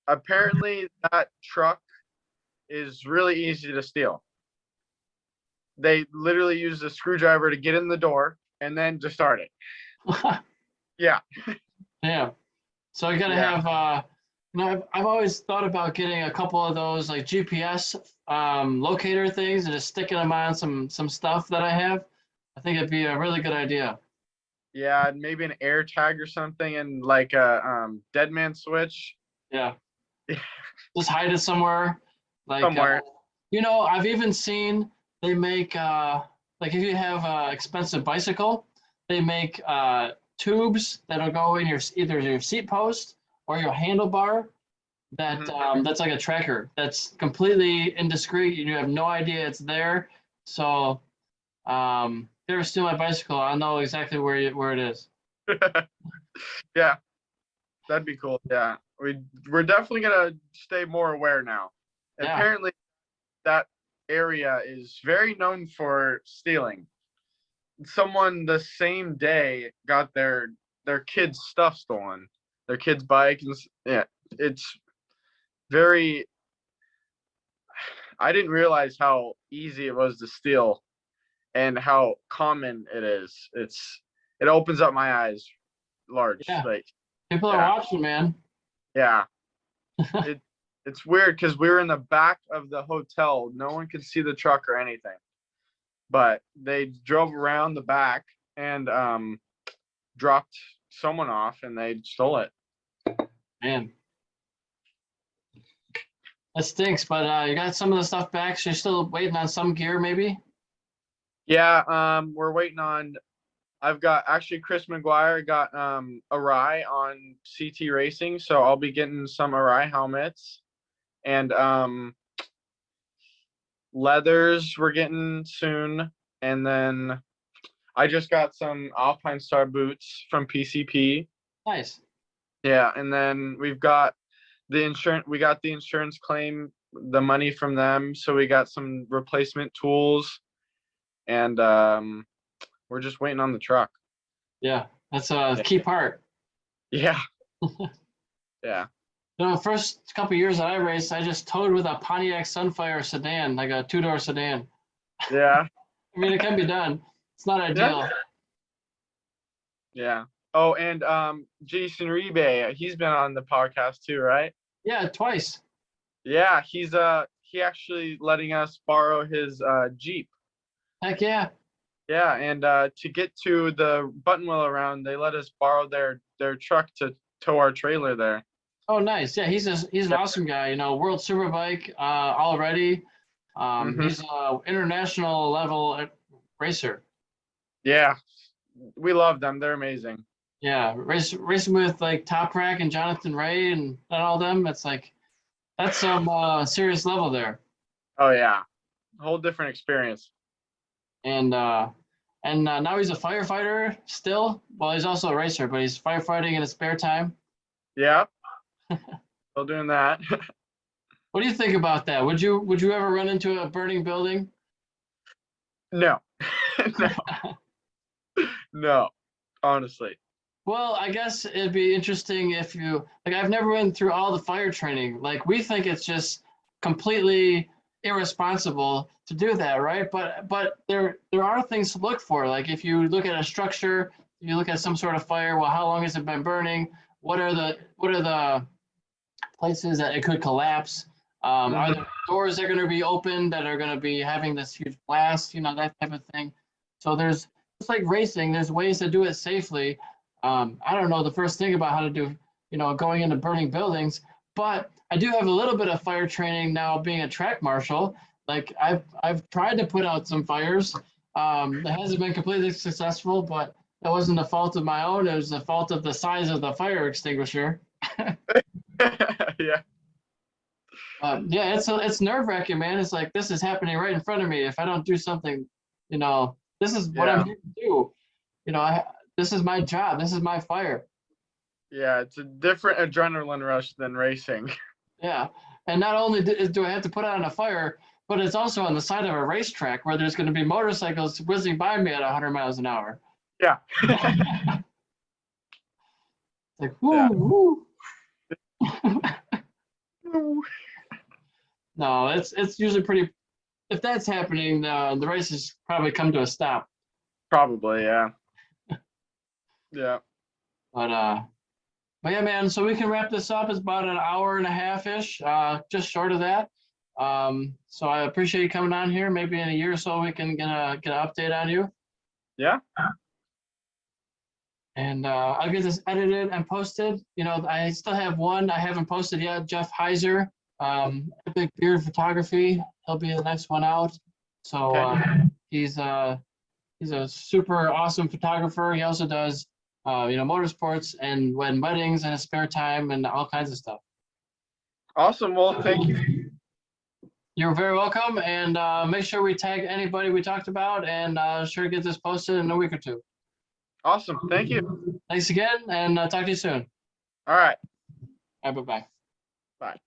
Apparently, that truck is really easy to steal. They literally used a screwdriver to get in the door and then to start it. Yeah. Yeah. So I gotta have. I've always thought about getting a couple of those like GPS locator things and just sticking them on some stuff that I have. I think it'd be a really good idea. Yeah, maybe an air tag or something, and like a dead man switch. Yeah. Just hide it somewhere. Like somewhere. I've even seen they make like if you have an expensive bicycle, they make tubes that'll go in either your seat post or your handlebar. That's like a tracker that's completely indiscreet. You have no idea it's there. So if you ever steal my bicycle, I'll know exactly where it is. Yeah, that'd be cool. Yeah, we're definitely gonna stay more aware now. Yeah. Apparently, that area is very known for stealing. Someone the same day got their kids' stuff stolen, their kids' bike, and yeah, it's very. I didn't realize how easy it was to steal, and how common it is. It opens up my eyes large. Yeah. Like People are watching, man. Yeah. It's weird because we were in the back of the hotel. No one could see the truck or anything. But they drove around the back and dropped someone off, and they stole it. Man. That stinks, but you got some of the stuff back, so you're still waiting on some gear maybe? Yeah, we're waiting on I've got actually Chris McGuire got Arai on CT Racing, so I'll be getting some Arai helmets, and leathers we're getting soon, and then I just got some Alpine Star boots from PCP. Nice. Yeah, and then we've got the insurance. We got the insurance claim, the money from them, so we got some replacement tools, and we're just waiting on the truck. Yeah, that's a key part. Yeah. Yeah. You know, the first couple of years that I raced, I just towed with a Pontiac Sunfire sedan, like a two-door sedan. Yeah. I mean, it can be done. It's not ideal. Yeah. Oh, and Jason Rebe, he's been on the podcast too, right? Yeah, twice. Yeah, he actually letting us borrow his Jeep. Heck yeah. Yeah, and to get to the button wheel around, they let us borrow their truck to tow our trailer there. Oh, nice. Yeah, he's an awesome guy. You know, World Superbike already. He's an international level racer. Yeah, we love them. They're amazing. Yeah, racing with like Top Rack and Jonathan Ray and all them. It's like that's some serious level there. Oh yeah, whole different experience. And now he's a firefighter still. Well, he's also a racer, but he's firefighting in his spare time. Yeah, still doing that. What do you think about that? Would you ever run into a burning building? No, no, honestly. Well, I guess it'd be interesting if you like. I've never been through all the fire training. Like we think it's just completely irresponsible to do that, right? But there are things to look for. Like if you look at a structure, you look at some sort of fire. Well, how long has it been burning? What are the places that it could collapse? Are there doors that are going to be open that are going to be having this huge blast? You know, that type of thing. So there's just like racing. There's ways to do it safely. I don't know the first thing about how to do, you know, going into burning buildings, but I do have a little bit of fire training now being a track marshal. Like I've tried to put out some fires. It hasn't been completely successful, but that wasn't the fault of my own. It was the fault of the size of the fire extinguisher. Yeah. Yeah, it's nerve-wracking, man. It's like this is happening right in front of me. If I don't do something, you know, this is what I'm here to do. You know, this is my job. This is my fire. Yeah, it's a different adrenaline rush than racing. Yeah, and not only do I have to put out a fire, but it's also on the side of a racetrack where there's going to be motorcycles whizzing by me at 100 miles an hour. Yeah. Like whoo, whoo. No, it's usually pretty. If that's happening, the race has probably come to a stop. Probably, yeah. Yeah. But yeah, man. So we can wrap this up. It's about an hour and a half ish, just short of that. So I appreciate you coming on here. Maybe in a year or so we can get an update on you. Yeah. And I'll get this edited and posted. You know, I still have one I haven't posted yet. Jeff Heiser, Epic Beard Photography. He'll be the next one out. So he's a super awesome photographer. He also does you know, motorsports and weddings in his spare time and all kinds of stuff. Awesome. Well, thank you. You're very welcome. And make sure we tag anybody we talked about and sure to get this posted in a week or two. Awesome. Thank you. Thanks again, and talk to you soon. All right. All right, bye-bye. Bye.